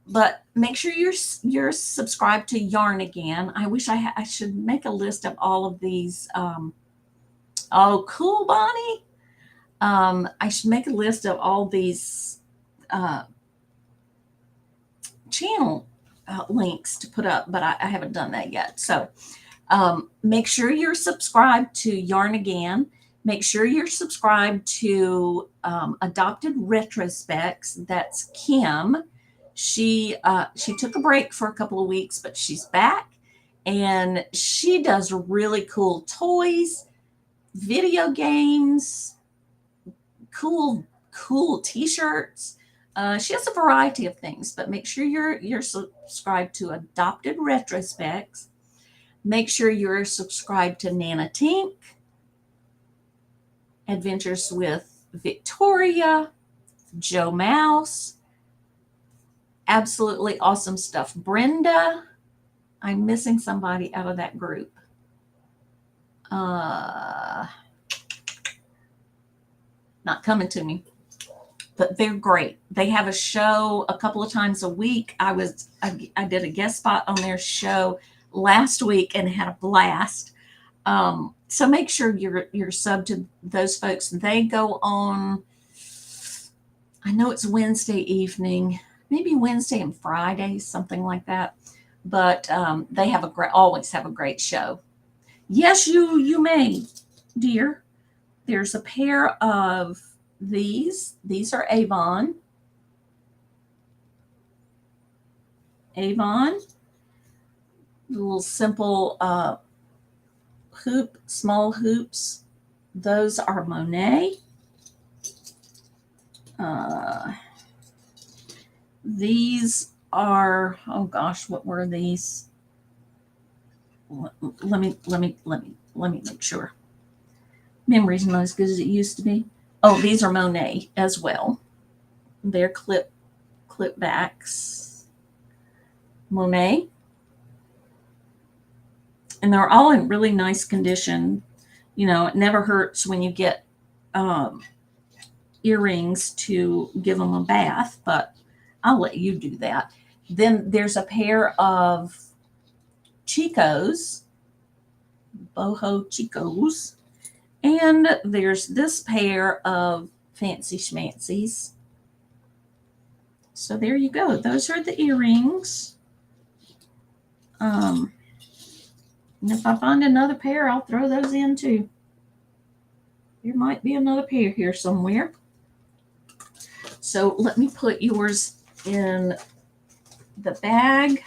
But make sure you're subscribed to Yarn Again. I wish I should make a list of all of these. Oh, cool, Bonnie. I should make a list of all these channel links to put up, but I haven't done that yet. So make sure you're subscribed to Yarn Again. Make sure you're subscribed to Adopted Retrospects. That's Kim. She took a break for a couple of weeks, but she's back, and she does really cool toys, video games, cool t-shirts. She has a variety of things, but make sure you're subscribed to Adopted Retrospects. Make sure you're subscribed to Nana Tink, Adventures with Victoria, Joe Mouse. Absolutely awesome stuff. Brenda, I'm missing somebody out of that group. Not coming to me, but they're great. They have a show a couple of times a week. I did a guest spot on their show last week and had a blast. So make sure you're sub to those folks. They go on, I know it's Wednesday evening, maybe Wednesday and Friday, something like that. But they have always have a great show. Yes, you may, dear. There's a pair of these. These are Avon. Little simple small hoops. Those are Monet. These are, oh gosh, what were these? Let me make sure. Memory's not as good as it used to be. Oh, these are Monet as well. They're clip backs. Monet. And they're all in really nice condition. You know, it never hurts when you get earrings to give them a bath, but I'll let you do that. Then there's a pair of Chicos, boho Chicos, and there's this pair of Fancy Schmancies. So there you go. Those are the earrings. And if I find another pair, I'll throw those in too. There might be another pair here somewhere. So let me put yours in the bag.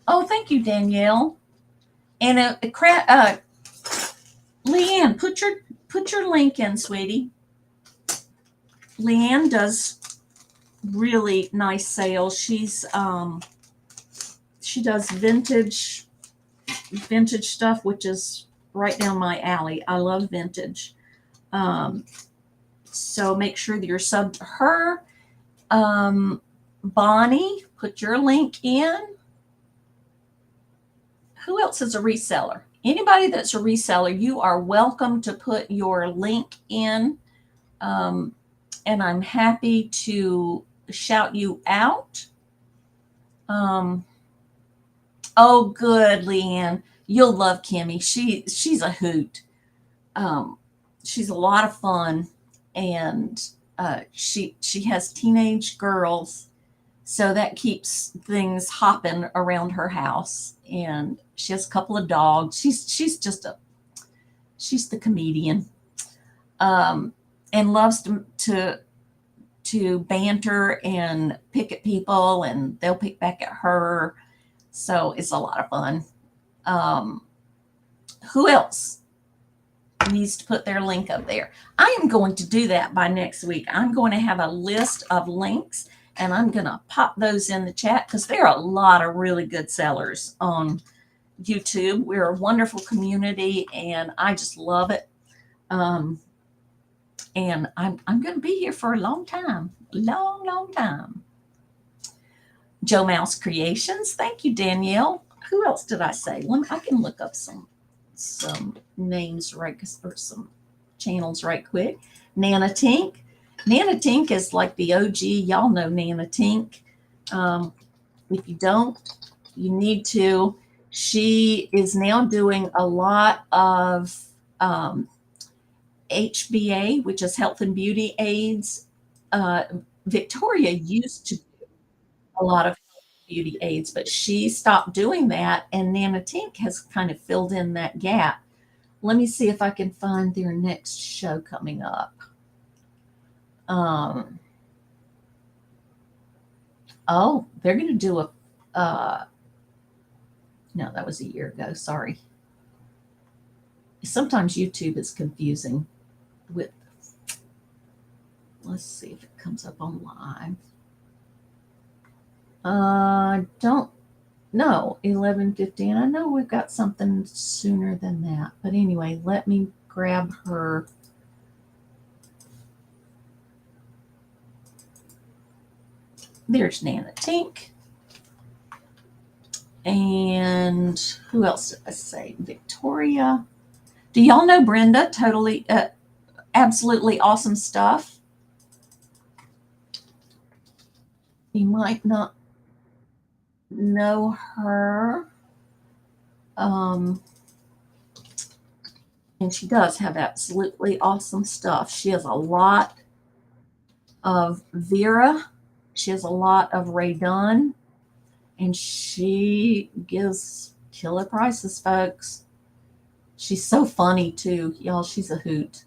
Oh, thank you, Danielle. And Leanne, put your link in, sweetie. Leanne does really nice sales. She does vintage stuff, which is right down my alley. I love vintage. So make sure that you're sub to her. Bonnie, put your link in. Who else is a reseller? Anybody that's a reseller, you are welcome to put your link in. And I'm happy to shout you out. Oh, good, Leanne. You'll love Kimmy. She's a hoot. She's a lot of fun, and she has teenage girls, so that keeps things hopping around her house. And she has a couple of dogs. She's the comedian, and loves to banter and pick at people, and they'll pick back at her. So it's a lot of fun. Who else needs to put their link up there? I am going to do that by next week. I'm going to have a list of links, and I'm going to pop those in the chat because there are a lot of really good sellers on YouTube. We're a wonderful community, and I just love it. And I'm going to be here for a long time, long time. Joe Mouse Creations. Thank you, Danielle. Who else did I say? I can look up some names or some channels right quick. Nana Tink. Nana Tink is like the OG. Y'all know Nana Tink. If you don't, you need to. She is now doing a lot of HBA, which is health and beauty aids. Victoria used to do a lot of beauty aids, but she stopped doing that, and Nana Tink has kind of filled in that gap. Let me see if I can find their next show coming up. Oh, they're going to do no, that was a year ago. Sorry. Sometimes YouTube is confusing with, let's see if it comes up on live. Don't know, 11:15. I know we've got something sooner than that, but anyway, let me grab her. There's Nana Tink. And who else did I say? Victoria. Do y'all know Brenda? Totally, absolutely awesome stuff. You might not know her. And she does have absolutely awesome stuff. She has a lot of Vera. She has a lot of Ray Dunn. And she gives killer prices, folks. She's so funny, too. Y'all, she's a hoot.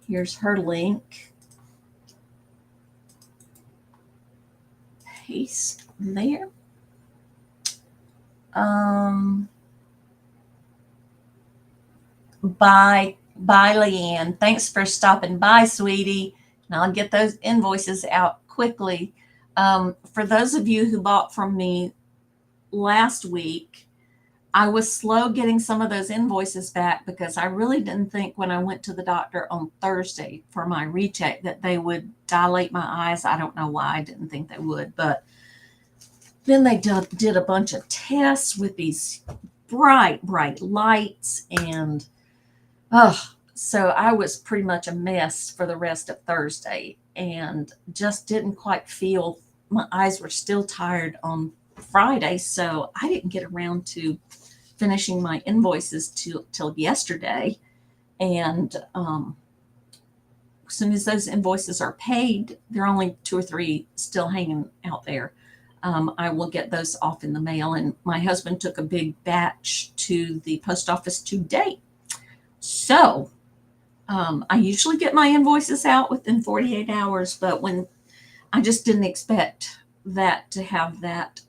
Here's her link. Paste there. Bye, Leanne. Thanks for stopping by, sweetie. And I'll get those invoices out quickly. For those of you who bought from me last week, I was slow getting some of those invoices back because I really didn't think when I went to the doctor on Thursday for my recheck that they would dilate my eyes. I don't know why I didn't think they would, but then they did a bunch of tests with these bright lights, and so I was pretty much a mess for the rest of Thursday and just didn't quite feel, my eyes were still tired on Friday, so I didn't get around to finishing my invoices till yesterday. And as soon as those invoices are paid, there are only 2 or 3 still hanging out there. I will get those off in the mail. And my husband took a big batch to the post office today. So I usually get my invoices out within 48 hours, but when I just didn't expect that to have that.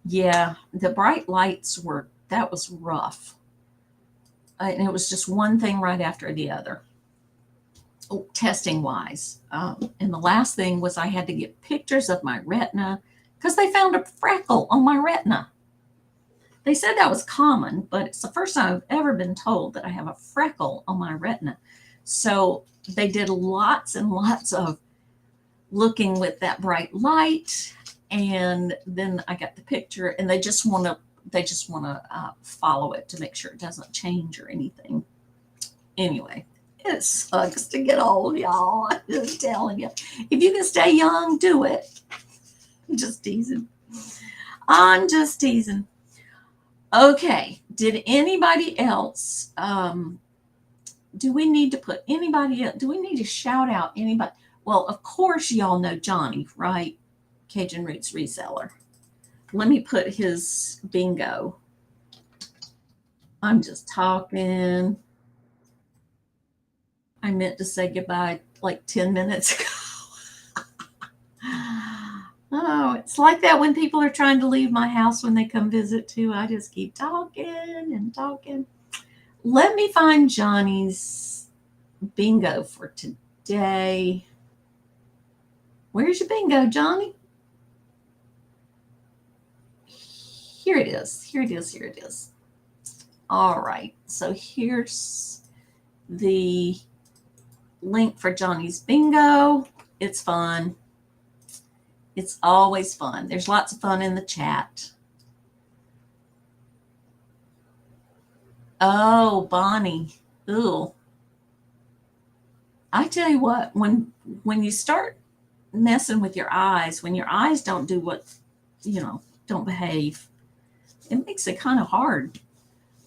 Yeah, the bright lights that was rough. And it was just one thing right after the other. Testing wise. And the last thing was I had to get pictures of my retina because they found a freckle on my retina. They said that was common, but it's the first time I've ever been told that I have a freckle on my retina. So they did lots and lots of looking with that bright light, and then I got the picture, and they just want to follow it to make sure it doesn't change or anything. Anyway, it sucks to get old, y'all. I'm just telling you. If you can stay young, do it. I'm just teasing. Okay. Did anybody else? Do we need to put anybody else? Do we need to shout out anybody? Well, of course, y'all know Johnny, right? Cajun Roots Reseller. Let me put his bingo. I'm just talking. I meant to say goodbye like 10 minutes ago. Oh, it's like that when people are trying to leave my house when they come visit too. I just keep talking and talking. Let me find Johnny's bingo for today. Where's your bingo, Johnny? Here it is. All right. So here's the link for Johnny's bingo. It's fun. It's always fun. There's lots of fun in the chat. Oh, Bonnie. Ooh. I tell you what, when you start messing with your eyes, when your eyes don't do what, don't behave, it makes it kind of hard.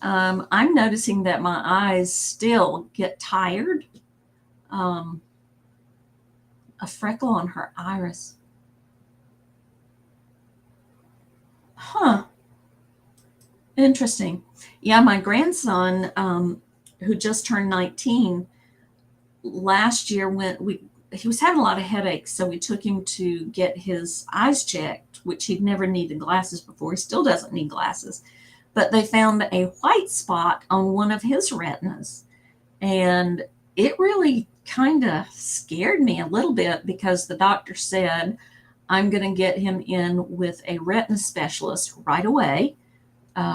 I'm noticing that my eyes still get tired. A freckle on her iris. Huh. Interesting. Yeah, my grandson, who just turned 19, last year he was having a lot of headaches, so we took him to get his eyes checked, which he'd never needed glasses before. He still doesn't need glasses. But they found a white spot on one of his retinas. And it really kind of scared me a little bit because the doctor said, I'm going to get him in with a retina specialist right away.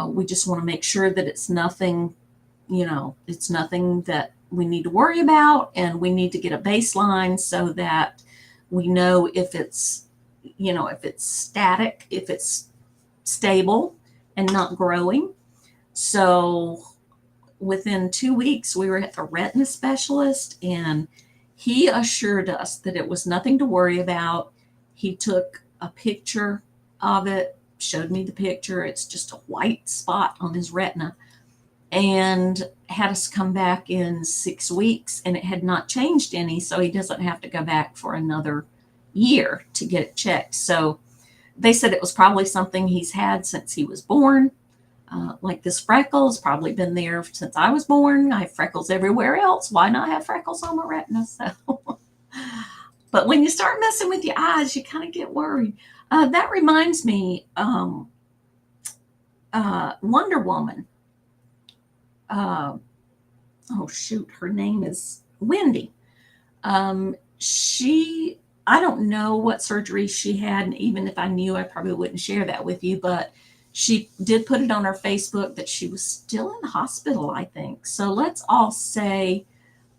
We just want to make sure that it's nothing, it's nothing that we need to worry about, and we need to get a baseline so that we know if it's, if it's static, if it's stable and not growing. So within 2 weeks, we were at the retina specialist, and he assured us that it was nothing to worry about. He took a picture of it, showed me the picture. It's just a white spot on his retina, and had us come back in 6 weeks, and it had not changed any. So he doesn't have to go back for another year to get it checked. So they said it was probably something he's had since he was born. Like this freckles, probably been there since I was born. I have freckles everywhere else. Why not have freckles on my retina? So, but when you start messing with your eyes, you kind of get worried. That reminds me, Wonder Woman. Oh shoot, her name is Wendy. I don't know what surgery she had, and even if I knew, I probably wouldn't share that with you, but she did put it on her Facebook that she was still in the hospital, I think. So let's all say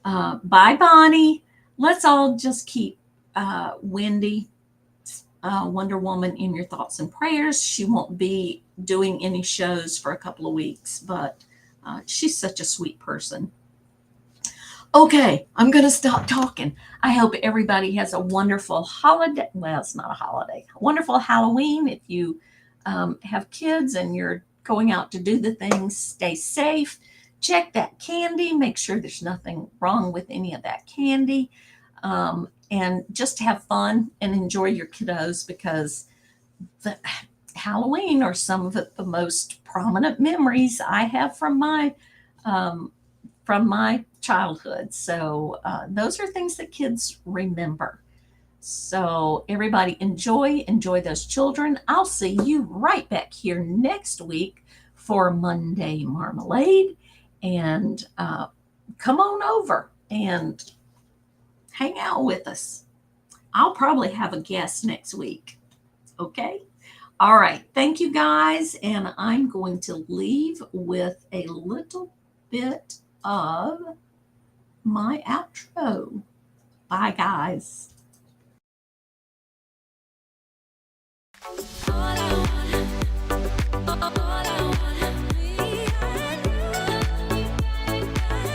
bye, Bonnie. Let's all just keep Wendy, Wonder Woman, in your thoughts and prayers. She won't be doing any shows for a couple of weeks, but she's such a sweet person. Okay, I'm going to stop talking. I hope everybody has a wonderful holiday. Well, it's not a holiday. A wonderful Halloween. If you have kids and you're going out to do the things, stay safe. Check that candy. Make sure there's nothing wrong with any of that candy. And just have fun and enjoy your kiddos, because the Halloween are some of the most prominent memories I have from my childhood. So those are things that kids remember. So everybody enjoy those children. I'll see you right back here next week for Monday Marmalade. And come on over and hang out with us. I'll probably have a guest next week. Okay? All right. Thank you, guys. And I'm going to leave with a little bit of my outro. Bye, guys.